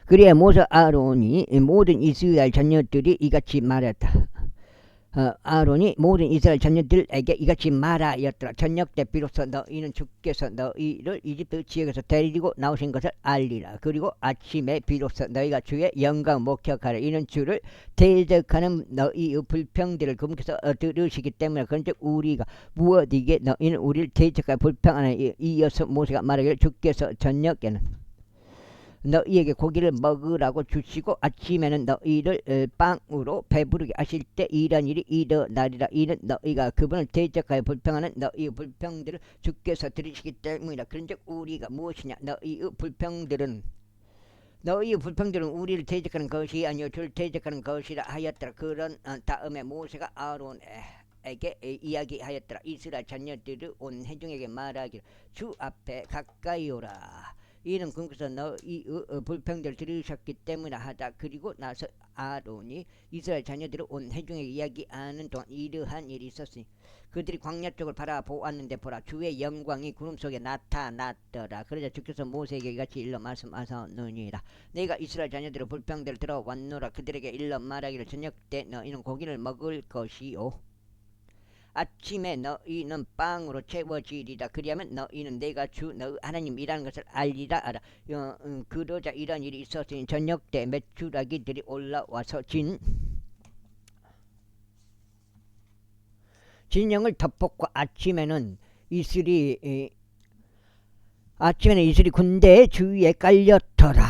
그래야 모세 아론이 모든 이스라엘 자녀들이 이같이 말했다. 아론이 모든 이스라엘 자녀들에게 이같이 말하였더라. 저녁 때 비로소 너희는 주께서 너희를 이집트 지역에서 데리고 나오신 것을 알리라. 그리고 아침에 비로소 너희가 주의 영광 목격하라. 이는 주를 대적하는 너희의 불평들을 그분께서 들으시기 때문에. 그런데 우리가 무엇이기에 너희는 우리를 대적하여 불평하나. 이어서 모세가 말하기를 주께서 저녁에는 너희에게 고기를 먹으라고 주시고 아침에는 너희를 빵으로 배부르게 하실 때 이런 일이 일어나리라. 이는 너희가 그분을 대적하여 불평하는 너희의 불평들을 주께서 들으시기 때문이라. 그런즉 우리가 무엇이냐. 너희의 불평들은 우리를 대적하는 것이 아니요 주를 대적하는 것이라 하였더라. 그런 다음에 모세가 아론에게 이야기하였더라. 이스라엘 자녀들이 온 회중에게 말하기를 주 앞에 가까이 오라. 이는 그분께서 너희 불평들을 들으셨기 때문에 하다. 그리고 나서 아론이 이스라엘 자녀들을 온 회중에게 이야기하는 동안 이러한 일이 있었으니 그들이 광야 쪽을 바라보았는데 보라 주의 영광이 구름 속에 나타났더라. 그러자 주께서 모세에게 이같이 일러 말씀하셨느니라. 내가 이스라엘 자녀들의 불평들을 들어왔노라. 그들에게 일러 말하기를 저녁 때 너희는 고기를 먹을 것이요 아침에 너희는 빵으로 채워지리라. 그리하면 너희는 내가 주 너희 하나님이라는 것을 알리라. 알아. 그러자 이런 일이 있었으니 저녁 때 메추라기들이 올라와서 진영을 덮었고 아침에는 이슬이 군대 주위에 깔렸더라.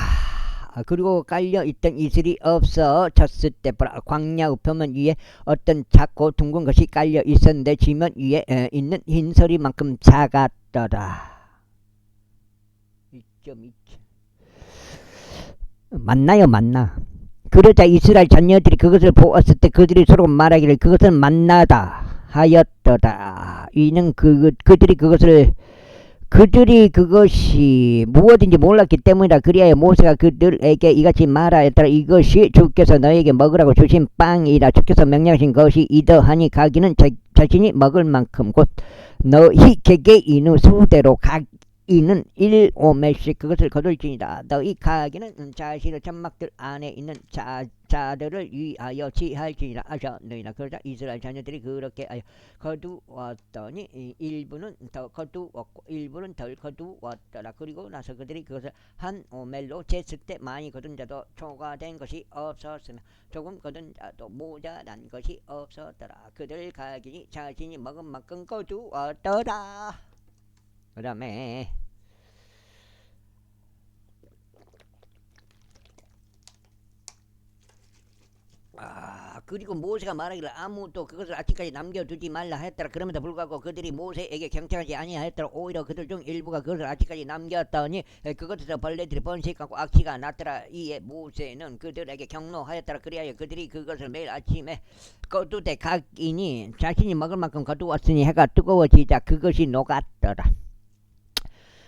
그리고 깔려있던 이슬이 없어졌을 때 보라, 광야 우표면 위에 어떤 작고 둥근 것이 깔려있었는데 지면 위에 있는 흰소리만큼 작았더라. 2.2 맞나요? 맞나? 그러자 이스라엘 자녀들이 그것을 보았을 때 그들이 서로 말하기를 그것은 만나다 하였더라. 이는 그들이 그것이 무엇인지 몰랐기 때문이라. 그리하여 모세가 그들에게 이같이 말하였더라. 이것이 주께서 너에게 먹으라고 주신 빵이라. 주께서 명령하신 것이 이더하니 가기는 자신이 먹을 만큼 곧 너희 개개인의 수대로 이는 1오멜씩 그것을 거둘지니라. 너희 가기는 자신의 천막들 안에 있는 자들을 위하여 취할지니라 하셨느니라. 그러자 이스라엘 자녀들이 그렇게 하여 거두었더니 일부는 더 거두었고 일부는 덜 거두었더라. 그리고 나서 그들이 그것을 한 오멜로 쟀을 때 많이 거둔 자도 초과된 것이 없었으며 조금 거둔 자도 모자란 것이 없었더라. 그들 가기니 자신이 먹은 만큼 거두었더라. 그 다음에 그리고 모세가 말하기를 아무도 그것을 아침까지 남겨두지 말라 하였더라. 그럼에도 불구하고 그들이 모세에게 경청하지 아니하였더라. 오히려 그들 중 일부가 그것을 아침까지 남겼더니 그것에서 벌레들이 번식하고 악취가 났더라. 이에 모세는 그들에게 경로하였더라. 그리하여 그들이 그것을 매일 아침에 거두되 각인이 자신이 먹을 만큼 거두었으니 해가 뜨거워지자 그것이 녹았더라.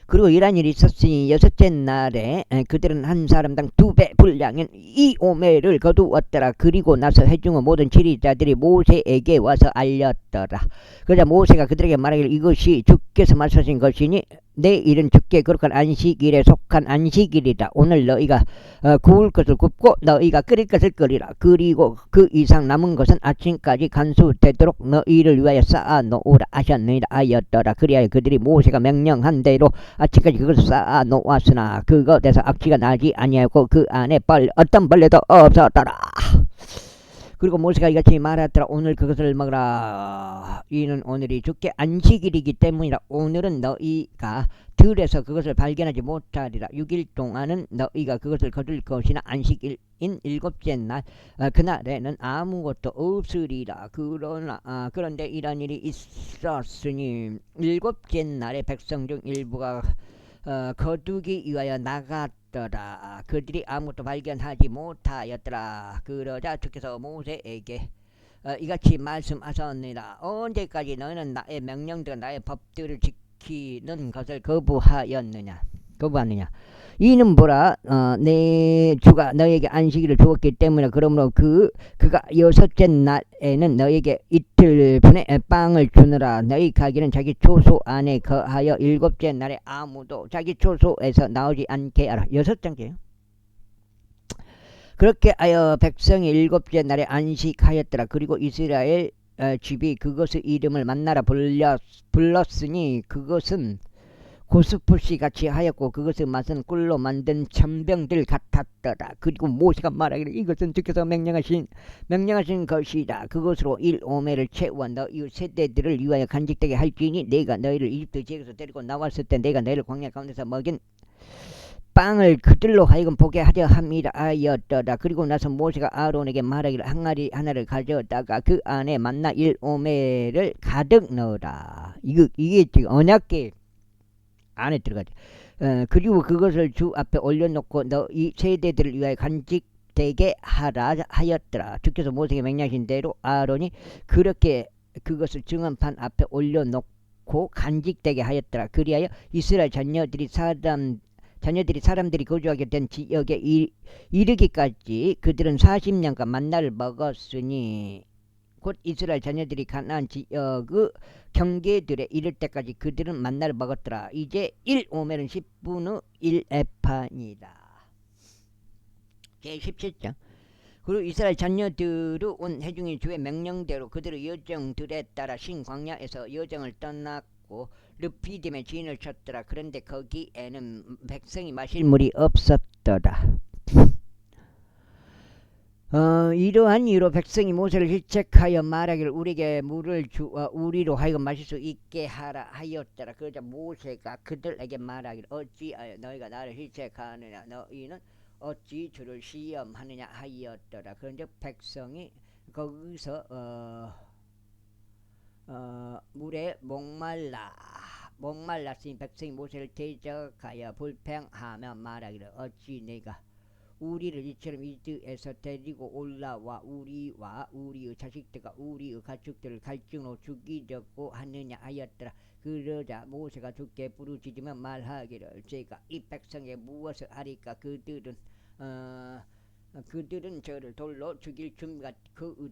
그리고 이런 일이 있었으니 여섯째 날에 그들은 한 사람당 2배 분량인 2오멜을 거두었더라. 그리고 나서 회중의 모든 지리자들이 모세에게 와서 알렸더라. 그러자 모세가 그들에게 말하기를 이것이 주께서 말씀하신 것이니 내일은 주께 거룩한 안식일에 속한 안식일이다. 오늘 너희가 구울 것을 굽고 너희가 끓일 것을 끓이라. 그리고 그 이상 남은 것은 아침까지 간수되도록 너희를 위하여 쌓아 놓으라 하셨느니라 하였더라. 그리하여 그들이 모세가 명령한 대로 아침까지 그것을 쌓아 놓았으나 그것에서 악취가 나지 아니하고 그 안에 어떤 벌레도 없었더라. 그리고 모세가 이같이 말하였더라. 오늘 그것을 먹으라. 이는 오늘이 주께 안식일이기 때문이라. 오늘은 너희가 들에서 그것을 발견하지 못하리라. 6일 동안은 너희가 그것을 거둘 것이나 안식일인 7째 날 그날에는 아무것도 없으리라. 그런데 이런 일이 있었으니 7째 날에 백성 중 일부가 거두기 위하여 나갔더라. 그들이 아무것도 발견하지 못하였더라. 그러자 주께서 모세에게 이같이 말씀하셨느니라. 언제까지 너희는 나의 명령들과 나의 법들을 지키는 것을 거부하느냐. 이는 보라, 내 주가 너에게 안식일을 주었기 때문에 그러므로 그가 6째 날에는 너에게 이틀 분의 빵을 주느라. 너희 가기는 자기 초소 안에 거하여 7째 날에 아무도 자기 초소에서 나오지 않게 하라. 6장째요. 그렇게 하여 백성이 7째 날에 안식하였더라. 그리고 이스라엘 집이 그것의 이름을 만나라 불렀으니 그것은 고스푸시 같이 하였고 그것의 맛은 꿀로 만든 천병들 같았더라. 그리고 모세가 말하기를 이것은 주께서 명령하신 것이다. 그것으로 1오멜을 채워 너희 세대들을 위하여 간직되게 할지니 내가 너희를 이집트 지역에서 데리고 나왔을 때 내가 너희를 광야 가운데서 먹인 빵을 그들로 하여금 보게 하려 함이라 하였더라. 그리고 나서 모세가 아론에게 말하기를 항아리 하나를 가져다가 그 안에 만나 1오멜을 가득 넣어라. 이게 지금 언약궤 안에 들어가죠. 그리고 그것을 주 앞에 올려놓고 너희 세대들을 위하여 간직되게 하라 하였더라. 주께서 모세에게 명령하신 대로 아론이 그렇게 그것을 증언판 앞에 올려놓고 간직되게 하였더라. 그리하여 이스라엘 자녀들이 사람들이 거주하게 된 지역에 이르기까지 그들은 40년간 만나를 먹었으니 곧 이스라엘 자녀들이 가나안 지역의 경계들에 이를 때까지 그들은 만나를 먹었더라. 이제 1오멜은 10분의 1에파니다. 제 17장. 그리고 이스라엘 자녀들은 온 회중이 주의 명령대로 그들의 여정들에 따라 신광야에서 여정을 떠났고 르피딤에 진을 쳤더라. 그런데 거기에는 백성이 마실 물이 없었더라. 이러한 이유로 백성이 모세를 질책하여 말하기를 우리에게 물을 주어 우리로 하여금 마실 수 있게 하라 하였더라. 그러자 모세가 그들에게 말하기를 어찌하여 너희가 나를 질책하느냐 너희는 어찌 주를 시험하느냐 하였더라. 그런데 백성이 거기서 물에 목말랐으니 백성이 모세를 대적하여 불평하며 말하기를 어찌 내가 우리를 이처럼 이집트에서 데리고 올라와 우리와 우리의 자식들과 우리의 가축들을 갈증으로 죽이려고 하느냐 하였더라. 그러자 모세가 주께 부르짖으며 말하기를 제가 이 백성에 무엇을 하리까. 그들은 저를 돌로 죽일 준비가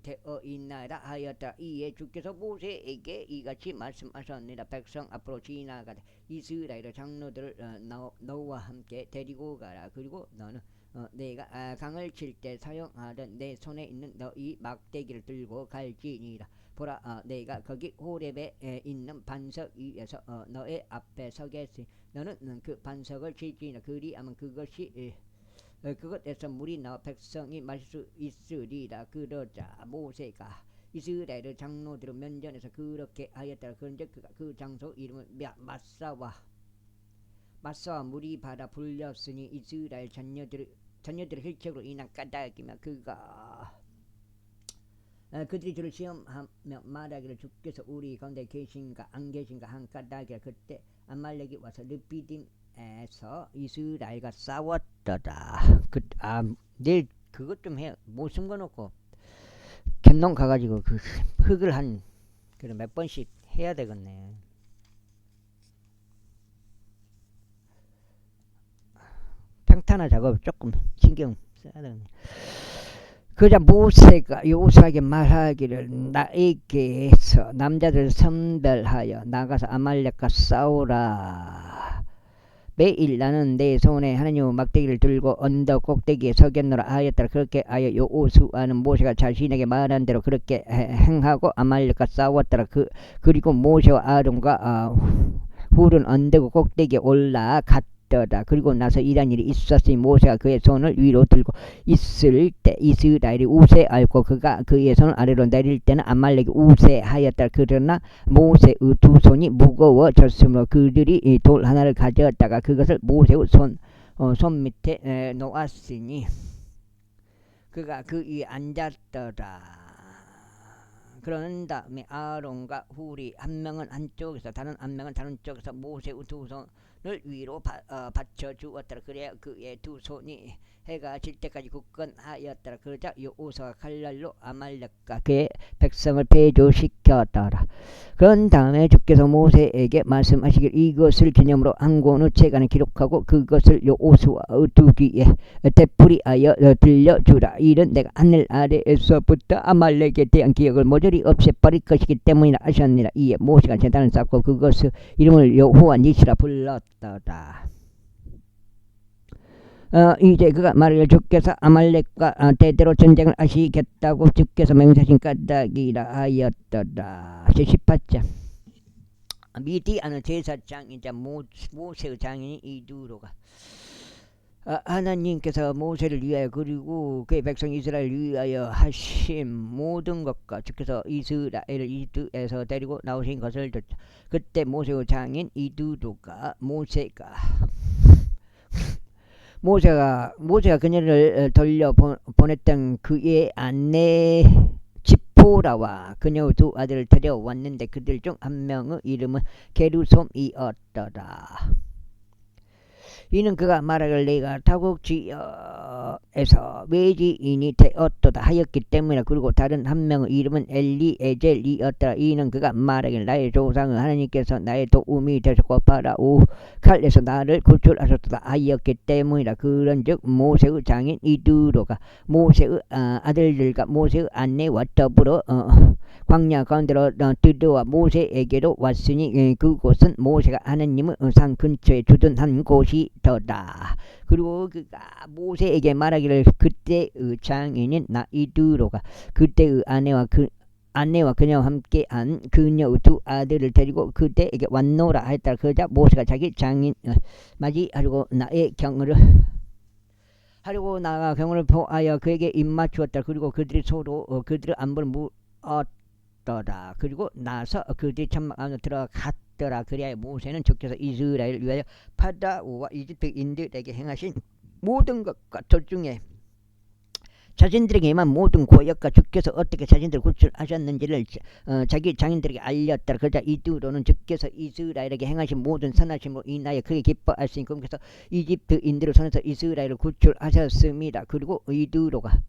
되어 있나이다 하였더라. 이에 주께서 모세에게 이같이 말씀하셨느니라. 백성 앞으로 지나가되 이스라엘 장로들을 너와 함께 데리고 가라. 그리고 너는 내가 강을 칠 때 사용하던 내 손에 있는 너희 막대기를 들고 갈지니라. 보라 내가 거기 호렙에 있는 반석 위에서 너의 앞에 서겠으니 너는 그 반석을 칠지니라. 그리하면 그것에서 물이 나와 백성이 마실 수 있으리라. 그러자 모세가 이스라엘 장로들을 면전에서 그렇게 하였더라. 그런데 그 장소 이름은 마사와 물이 바다 불렸으니 이스라엘 자녀들의 힐책으로 인한 까닭이며 그들이 주를 시험하며 말하기를 주께서 우리 가운데 계신가 안 계신가 한 까닭이라. 그때 아말렉이 와서 르피딤에서 이스라엘과 싸웠더라. 내일 그것 좀 해. 못 숨겨놓고 캠동 가가지고 그 흙을 그런 몇 번씩 해야 되겠네. 평탄화 작업 조금 신경 써야 되겠네. 그러자 모세가 여호수아에게 말하기를 나에게서 남자들 선별하여 나가서 아말렉과 싸우라. 매일 나는 내 손에 하나님의 막대기를 들고 언덕 꼭대기에 서겠노라 하였더라. 그렇게 하여 여호수아는 모세가 자신에게 말한 대로 그렇게 행하고 아말렉과 싸웠더라. 그리고 모세와 아론과 훌은 언덕 꼭대기에 올라갔더라. 그리고 나서 이런 일이 있었으니 모세가 그의 손을 위로 들고 있을 때 이스라엘이 우세하였고 그가 그의 손을 아래로 내릴 때는 아말렉이 우세하였다. 그러나 모세의 두 손이 무거워졌으므로 그들이 돌 하나를 가져다가 그것을 모세의 손 밑에 놓았으니 그가 그 위에 앉았더라. 그런 다음에 아론과 훌이 한 명은 한쪽에서 다른 한 명은 다른 쪽에서 모세의 두 손을 위로 받쳐 주었더라. 그래야 그의 두 손이 해가 질 때까지 굳건하였더라. 그러자 여호수아가 칼날로 아말렉과 그의 백성을 패조시켰더라. 그런 다음에 주께서 모세에게 말씀하시길 이것을 기념으로 한 권의 책안에 기록하고 그것을 여호수아의 두 귀에 되풀이하여 들려주라. 이는 내가 하늘 아래에서부터 아말렉에 대한 기억을 모조리 없애버릴 것이기 때문이라 하셨느니라. 이에 모세가 제단을 쌓고 그것의 이름을 여호와 니시라 불렀더라. 이제 그가 말하기를 주께서 아말렉과 대대로 전쟁을 하시겠다고 주께서 맹세하신 까닭이라 하였더라. 제18장 미디안의 제사장이자 모세의 장인이 이두로가 하나님께서 모세를 위하여 그리고 그의 백성 이스라엘을 위하여 하신 모든 것과 주께서 이스라엘을 이집트에서 데리고 나오신 것을 듣자. 그때 모세의 장인 이두로가 모세가 그녀를 돌려 보냈던 그의 아내 지포라와 그녀의 두 아들을 데려왔는데 그들 중 한 명의 이름은 게르솜이었더라. 이는 그가 말하기를 내가 타국 지역에서 외지인이 되었도다 하였기 때문이라. 그리고 다른 한 명의 이름은 엘리에젤이었더라. 이는 그가 말하기를 나의 조상은 하나님께서 나의 도움이 되셨고 파라오 칼에서 나를 구출하셨도다 하였기 때문이라. 그런즉 모세의 장인 이두로가 모세의 아들들과 모세의 아내와 더불어 광야 가운데로 들어와 모세에게로 왔으니 그곳은 모세가 하나님의 산 근처에 주둔한 곳이 안토다. 그리고 그가 모세에게 말하기를 그때의 장인인 나이드로가 그때의 아내와 그녀와 함께한 그녀의 두 아들을 데리고 그때에게 왔노라 했다. 그러자 모세가 자기 장인 맞이하려고 나의 경을 하려고 나가 경을 보하여 그에게 입맞추었다. 그리고 그들이 서로 그들의 안부를 묻었더라. 그리고 나서 그들이 천막 안으로 들어갔더라. 그리하여 모세는 주께서 이스라엘을 위하여 파라오와 이집트인들에게 행하신 모든 것과 도중에 자신들에게 임한 모든 고역과 주께서 어떻게 자신들을 구출하셨는지를 자기 장인들에게 알렸더라. 그러자 이두로는 주께서 이스라엘에게 행하신 모든 선하심으로 인하여 크게 기뻐하시니 그분께서 이집트인들의 손에서 이스라엘을 구출하셨습니다. 그리고 이두로가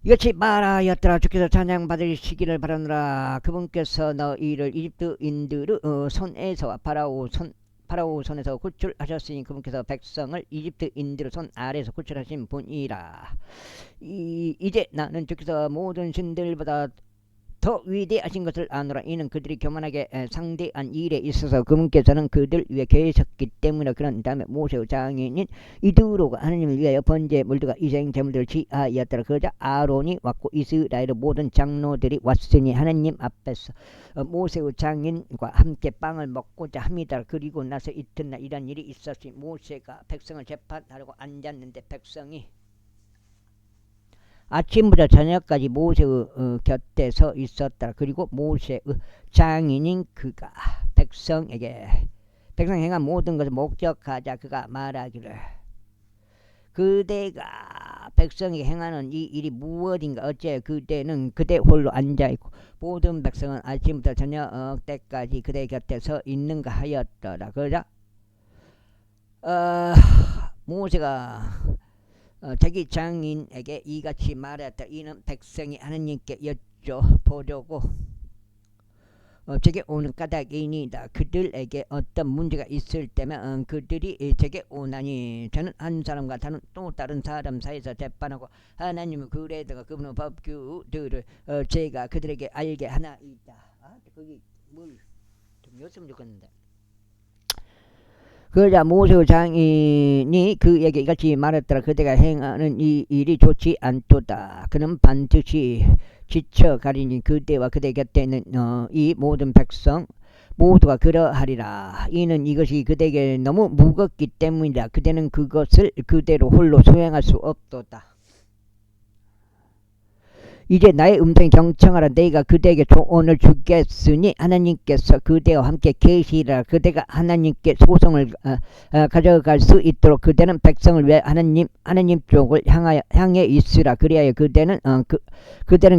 이같이 말하였더라. 주께서 찬양받으시기를 바라노라. 그분께서 너희를 이집트인들의 손에서와 파라오 손에서 구출하셨으니 그분께서 백성을 이집트인들의 손 아래에서 구출하신 분이라. 이제 나는 주께서 모든 신들보다 더 위대하신 것을 아노라. 이는 그들이 교만하게 상대한 일에 있어서 그분께서는 그들 위에 계셨기 때문에. 그런 다음에 모세의 장인인 이두로가 하나님을 위하여 번제 물들과 이생 제물들을 취하였더라. 그러자 아론이 왔고 이스라엘의 모든 장로들이 왔으니 하나님 앞에서 모세의 장인과 함께 빵을 먹고자 합니다. 그리고 나서 이튿날 이런 일이 있었으니 모세가 백성을 재판하려고 앉았는데 백성이 아침부터 저녁까지 모세의 곁에 서 있었다. 그리고 모세의 장인인 그가 백성에게 백성 행한 모든 것을 목적하자 그가 말하기를 그대가 백성에게 행하는 이 일이 무엇인가. 어째 그대는 그대 홀로 앉아있고 모든 백성은 아침부터 저녁 때까지 그대 곁에 서 있는가 하였더라. 그러자 모세가 자기 장인에게 이같이 말했다. 이는 백성이 하나님께 여쭤보려고 제게 오는 까닭이니이다. 그들에게 어떤 문제가 있을 때면 그들이 제게 오나니 저는 한 사람과 또 다른 사람 사이에서 재판하고 하나님의 규례들과 그분의 법규들을 제가 그들에게 알게 하나이다. 거기 뭘 좀 였으면 좋겠는데. 그러자 모세의 장인이 그에게 이같이 말했더라. 그대가 행하는 이 일이 좋지 않도다. 그는 반드시 지쳐가리니 그대와 그대 곁에 있는 이 모든 백성 모두가 그러하리라. 이는 이것이 그대에게 너무 무겁기 때문이다. 그대는 그것을 그대로 홀로 수행할 수 없도다. 이제 나의 음성이 경청하라. 내가 그대에게 조언을 주겠으니 하나님께서 그대와 함께 계시리라. 그대가 하나님께 소송을 가져갈 수 있도록 그대는 백성을 위해 하나님 쪽을 향해 있으라. 그리하여 그대는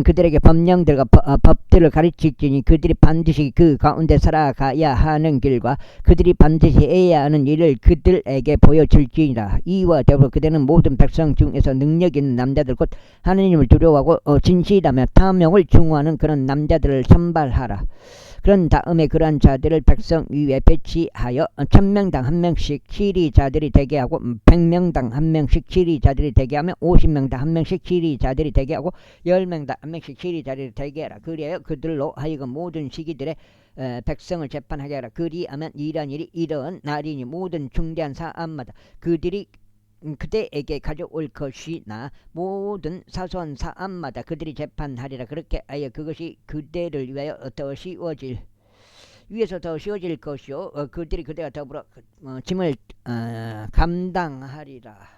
그들에게 법령들과 법들을 가르치지니 그들이 반드시 그 가운데 살아가야 하는 길과 그들이 반드시 해야 하는 일을 그들에게 보여줄지니라. 이와 더불어 그대는 모든 백성 중에서 능력 있는 남자들 곧 하나님을 두려워하고 진실하며 탐욕을 중후하는 그런 남자들을 선발하라. 그런 다음에 그러한 자들을 백성 위에 배치하여 1000명당 1명씩 치리자들이 되게 하고 100명당 1명씩 치리자들이 되게 하며 50명당 1명씩 치리자들이 되게 하고 10명당 1명씩 치리자들이 되게 하라. 그리하여 그들로 하여금 모든 시기들에 백성을 재판하게 하라. 그리하면 이러한 일이 이러한 날이니 모든 중대한 사안마다 그들이 그대에게 가져올 것이나 모든 사소한 사안마다 그들이 재판하리라. 그렇게 하여 그것이 그대를 위하여 더 쉬워질 것이요 그들이 그대와 더불어 짐을 감당하리라.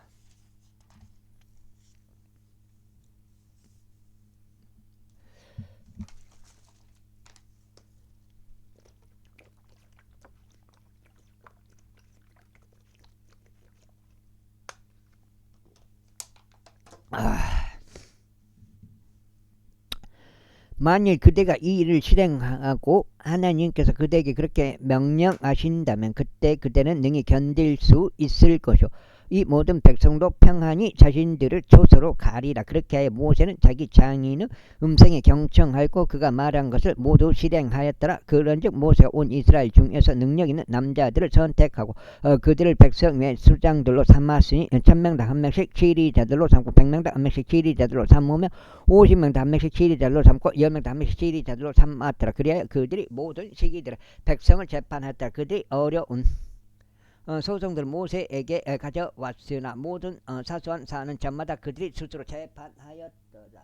만일 그대가 이 일을 실행하고 하나님께서 그대에게 그렇게 명령하신다면 그때 그대는 능히 견딜 수 있을 것이요 이 모든 백성도 평안히 자신들을 초소로 가리라. 그렇게 하여 모세는 자기 장인의 음성에 경청하였고 그가 말한 것을 모두 실행하였더라. 그런즉 모세가 온 이스라엘 중에서 능력 있는 남자들을 선택하고 그들을 백성 외 수장들로 삼았으니 1000명당 1명씩 치리자들로 삼고 100명당 1명씩 치리자들로 삼으며 50명당 1명씩 치리자들로 삼고 10명당 1명씩 치리자들로 삼았더라. 그리하여 그들이 모든 시기들에 백성을 재판하였더라. 그들이 어려운 소송들 모세에게 가져왔으나 모든 사소한 사안은 저마다 그들이 스스로 재판하였더라.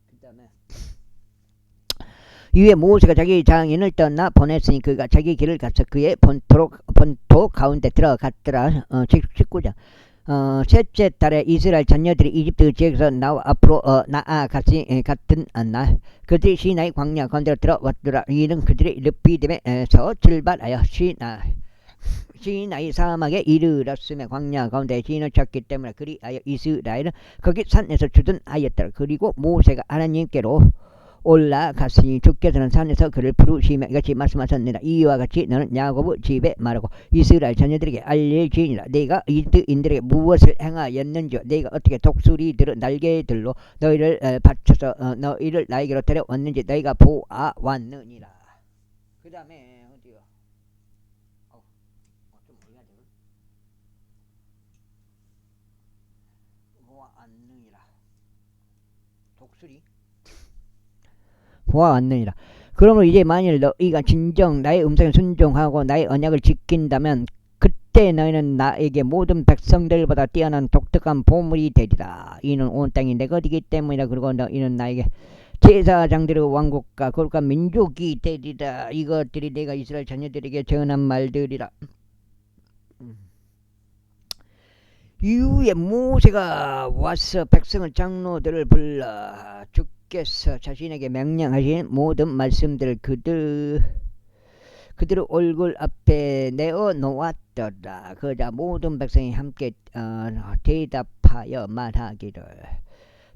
그 다음에 이에 모세가 자기 장인을 떠나 보냈으니 그가 자기 길을 가서 그의 본토 가운데 들어갔더라. 19장 셋째 달에 이스라엘 자녀들이 이집트 지역에서 나와 앞으로 나아갔으니 같은 날 그들이 시나이 광야 가운데로 들어왔더라. 이는 그들이 르피딤에서 출발하여 시나이 사막에 이르렀으며 광야 가운데 진을 쳤기 때문에 그리하여 이스라엘은 거기 산에서 주둔하였더라. 그리고 모세가 하나님께로 올라갔으니 주께서는 산에서 그를 부르시며 이같이 말씀하셨느니라. 이와 같이 너는 야고보 집에 말하고 이스라엘 자녀들에게 알릴지니라. 내가 이집트인들에게 무엇을 행하였는지 내가 어떻게 독수리들의 날개들로 너희를 받쳐서 너희를 나에게로 데려왔는지 너희가 보아왔느니라. 그 다음에 어디요? 좀 어디가 되나? 보아왔느니라. 독수리? 보아왔느니라. 그러므로 이제 만일 너희가 진정 나의 음성에 순종하고 나의 언약을 지킨다면 그때 너희는 나에게 모든 백성들보다 뛰어난 독특한 보물이 되리라. 이는 온 땅이 내 것이기 때문이라. 그리고 너희는 나에게 제사장들의 왕국과 거룩한 민족이 되리라. 이것들이 내가 이스라엘 자녀들에게 전한 말들이라. 이후에 모세가 와서 백성을 장로들을 불러 주께서 자신에게 명령하신 모든 말씀들을 그들의 얼굴 앞에 내어 놓았더라. 그러자 모든 백성이 함께 대답하여 말하기를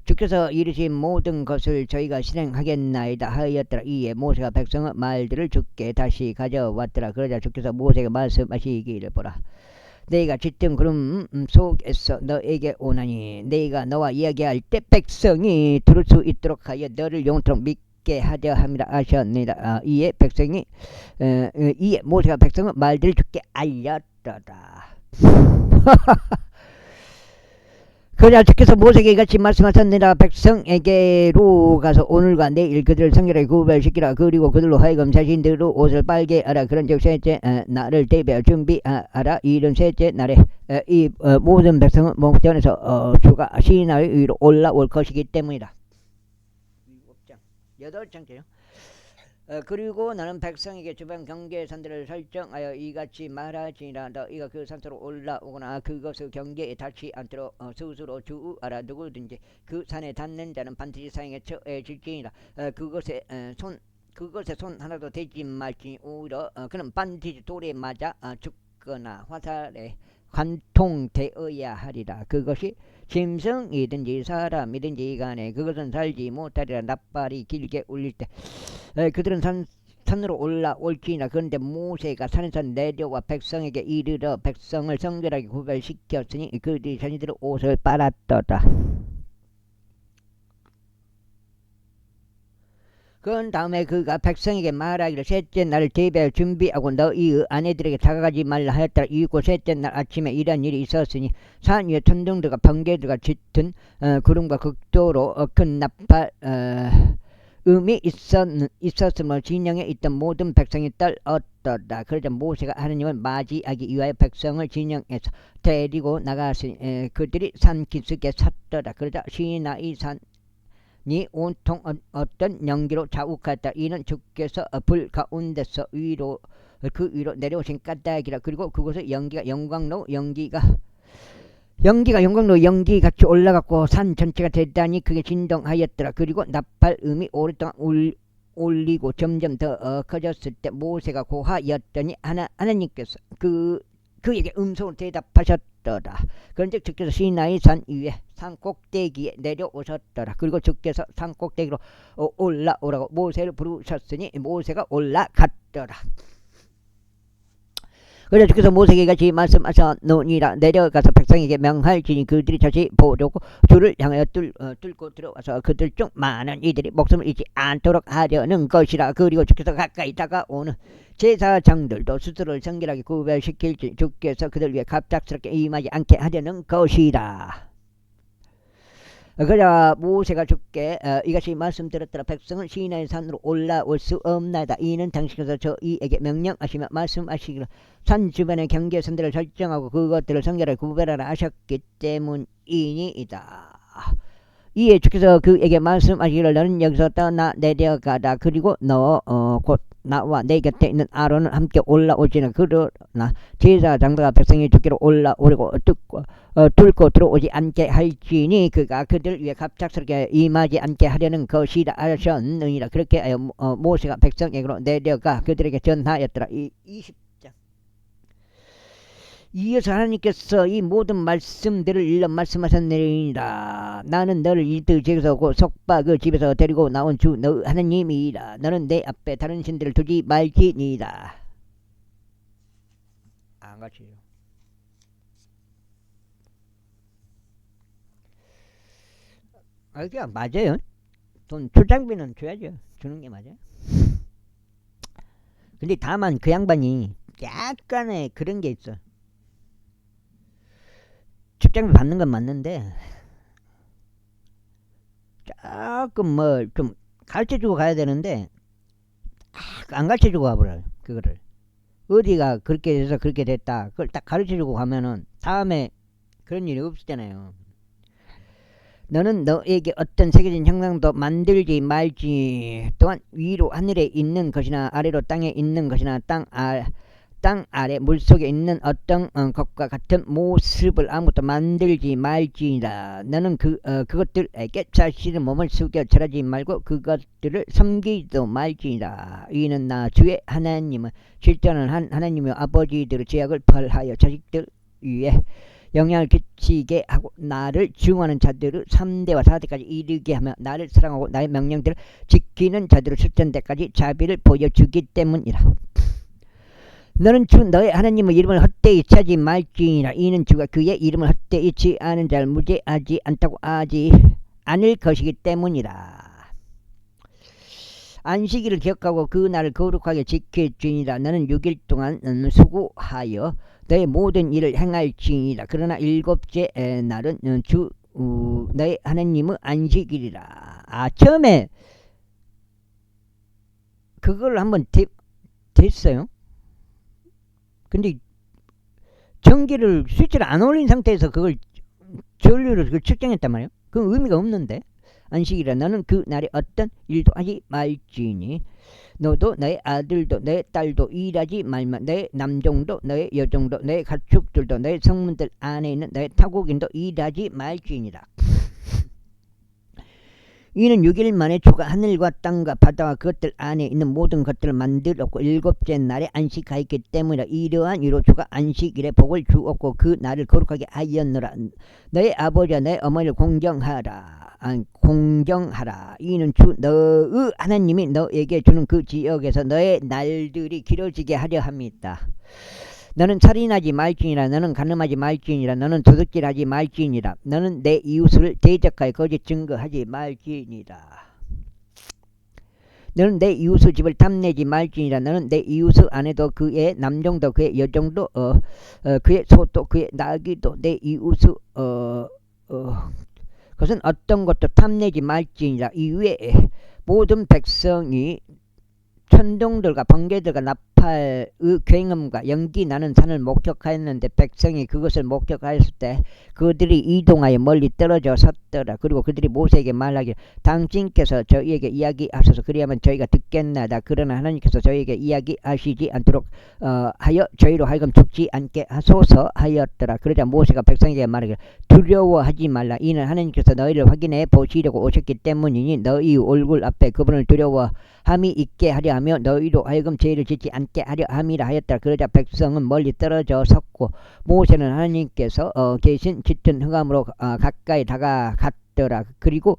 주께서 이르신 모든 것을 저희가 실행하겠나이다 하였더라. 이에 모세가 백성의 말들을 주께 다시 가져왔더라. 그러자 주께서 모세가 말씀하시기를 보라. 내가 짙은 구름 속에서 너에게 오나니 내가 너와 이야기할 때 백성이 들을 수 있도록 하여 너를 영원토록 믿게 하려 함이라 하셨느니라. 이에 모세가 백성의 말들을 주께 알렸더라. 그러나 주께서 모세에게 이같이 말씀하셨느니라. 백성에게로 가서 오늘과 내일 그들을 성결하게 구별시키라. 그리고 그들로 하여금 자신들의 옷을 빨게 하라. 그런즉 셋째 날을 대비하여 준비하라. 이른 셋째 날에 이 모든 백성은 목전에서 주가 시나이 위로 올라올 것이기 때문이다. 8장째요. 그리고 나는 백성에게 주변 경계선들을 설정하여 이같이 말하지니라. 너희가 그 산으로 올라오거나 그것의 경계에 닿지 않도록 스스로 주의하라. 누구든지 그 산에 닿는 자는 반드시 사형에 처해질지니라. 그것에 손 하나도 대지 말지니 오히려 그는 반드시 돌에 맞아 죽거나 화살에 관통되어야 하리라. 그것이 짐승이든지 사람이든지 간에 그것은 살지 못하리라. 납발이 길게 울릴 때 그들은 산으로 올라올지니라. 그런데 모세가 산에서 내려와 백성에게 이르러 백성을 성결하게 구별시켰으니 그들이 자기들의 옷을 빨았더라. 그 다음에 그가 백성에게 말하기를 셋째 날을 대비할 준비하고 너희의 아내들에게 다가가지 말라 하였더라. 이윽고 셋째 날 아침에 이런 일이 있었으니 산 위에 천둥들과 번개들과 짙은 구름과 극도로 큰 나팔 음이 있었으므로 진영에 있던 모든 백성이 떨었더라. 그러자 모세가 하나님을 맞이하기 위하여 백성을 진영에서 데리고 나갔으니 그들이 산 기슭에 섰더라. 그러자 시나이 산이 온통 어떤 연기로 자욱하였다. 이는 주께서 불 가운데서 그 위로 내려오신 까닭이라. 그리고 그곳에 연기가 영광로 연기같이 올라갔고 산 전체가 대단히 크게 진동하였더라. 그리고 나팔음이 오랫동안 울리고 점점 더 커졌을 때 모세가 고하였더니 하나님께서 그에게 음성으로 대답하셨더라. 그런즉 주께서 시나이 산 위에 산 꼭대기에 내려오셨더라. 그리고 주께서 산 꼭대기로 올라오라고 모세를 부르셨으니 모세가 올라갔더라. 그래서 주께서 모세에게 같이 말씀하셨느니라. 내려가서 백성에게 명할지니 그들이 다시 보려고 주를 향하여 뚫고 들어와서 그들 중 많은 이들이 목숨을 잃지 않도록 하려는 것이라. 그리고 주께서 가까이 다가오는 제사장들도 스스로를 성결하게 구별시킬지 주께서 그들 위해 갑작스럽게 임하지 않게 하려는 것이라. 그러자 모세가 주께 이같이 말씀드렸더라. 백성은 시나이 산으로 올라올 수 없나이다. 이는 당신께서 저희에게 명령하시며 말씀하시기로 산 주변의 경계선들을 설정하고 그것들을 성결하게 구별하라 하셨기 때문이니이다. 이에 주께서 그에게 말씀하시기를 너는 여기서 떠나 내려가다. 그리고 너 곧 나와 내 곁에 있는 아론은 함께 올라오지나 그러나 제사 장로가 백성이 주께로 올라오려고 뚫고 들어오지 않게 할지니 그가 그들 위해 갑작스럽게 임하지 않게 하려는 것이라 하셨느니라. 그렇게 하여 모세가 백성에게로 내려가 그들에게 전하였더라. 20장. 이어서 하나님께서 이 모든 말씀들을 일러 말씀하셨느니라. 나는 너를 이집트 지에서 오고 속바 그 집에서 데리고 나온 주 너 하나님이라. 너는 내 앞에 다른 신들을 두지 말지니라. 안 같이요. 그냥 맞아요. 돈 출장비는 줘야죠. 주는 게 맞아요. 근데 다만 그 양반이 약간의 그런 게 있어. 출장비 받는 건 맞는데 조금 뭐 좀 가르쳐주고 가야 되는데 안 가르쳐주고 가버려요. 그거를 어디가 그렇게 돼서 그렇게 됐다 그걸 딱 가르쳐주고 가면은 다음에 그런 일이 없잖아요. 너는 너에게 어떤 세계적인 형상도 만들지 말지. 또한 위로 하늘에 있는 것이나 아래로 땅에 있는 것이나 땅 아래 물속에 있는 어떤 것과 같은 모습을 아무것도 만들지 말지니라. 너는 그것들에게 자신의 몸을 숙여 절하지 말고 그것들을 섬기지도 말지니라. 이는 나 주의 하나님은 실존한 하나님의 아버지들의 죄악을 벌하여 자식들 위에 영향을 끼치게 하고 나를 증오하는 자들을 3대와 4대까지 이르게 하며 나를 사랑하고 나의 명령들을 지키는 자들을 실천 때까지 자비를 보여주기 때문이라. 너는 주 너의 하나님의 이름을 헛되이 취하지 말지니라. 이는 주가 그의 이름을 헛되이 취하는 자를 무죄하지 않다고 하지 않을 것이기 때문이라. 안식일을 기억하고 그 날을 거룩하게 지킬지니라. 너는 6일 동안 수고하여 너의 모든 일을 행할지니라. 그러나 일곱째 날은 주 너의 하나님의 안식일이라. 처음에 그걸 한번 됐어요. 근데 전기를 스위치를 안 올린 상태에서 그걸 전류를 측정했단 말이에요. 그건 의미가 없는데. 안식이라. 너는 그 날에 어떤 일도 하지 말지니 너도 너의 아들도 너의 딸도 일하지 말며 너의 남종도 너의 여종도 너의 가축들도 너의 성문들 안에 있는 너의 타국인도 일하지 말지니라. 이는 6일 만에 주가 하늘과 땅과 바다와 그것들 안에 있는 모든 것들을 만들었고 일곱째 날에 안식하였기 때문이라. 이러한 이로 주가 안식일에 복을 주었고 그 날을 거룩하게 하였노라. 너의 아버지와 너의 어머니를 공경하라. 이는 주 너의 하나님이 너에게 주는 그 지역에서 너의 날들이 길어지게 하려 합니다. 너는 살인하지 말지니라. 너는 간음하지 말지니라. 너는 도둑질하지 말지니라. 너는 내 이웃을 대적하여 거짓 증거하지 말지니라. 너는 내 이웃의 집을 탐내지 말지니라. 너는 내 이웃의 아내도 그의 남종도 그의 여종도 그의 소도 그의 나귀도 내 이웃의 그것은 어떤 것도 탐내지 말지니라. 이외에 모든 백성이 천둥들과 번개들과 나팔의 굉음과 연기 나는 산을 목격하였는데 백성이 그것을 목격하였을 때 그들이 이동하여 멀리 떨어져 섰더라. 그리고 그들이 모세에게 말하기를 당신께서 저희에게 이야기하소서. 그리하면 저희가 듣겠나이다. 그러나 하나님께서 저희에게 이야기하시지 않도록 하여 저희로 하여금 죽지 않게 하소서 하였더라. 그러자 모세가 백성에게 말하기를 두려워하지 말라. 이는 하나님께서 너희를 확인해 보시려고 오셨기 때문이니 너희 얼굴 앞에 그분을 두려워함이 있게 하려 하며 너희로 하여금 죄를 짓지 않게 하려 함이라 하였다. 그러자 백성은 멀리 떨어져 섰고 모세는 하나님께서 계신 짙은 흑암으로 가까이 다가갔더라. 그리고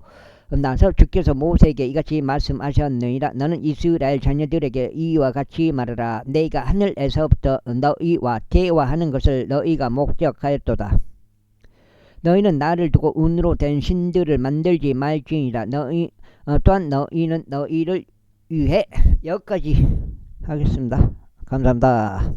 나서 주께서 모세에게 이같이 말씀하셨느니라. 너는 이스라엘 자녀들에게 이와 같이 말하라. 내가 하늘에서부터 너희와 대화하는 것을 너희가 목격하였도다. 너희는 나를 두고 운으로 된 신들을 만들지 말지니라. 또한 너희는 너희를 위해 여기까지 하겠습니다. 감사합니다.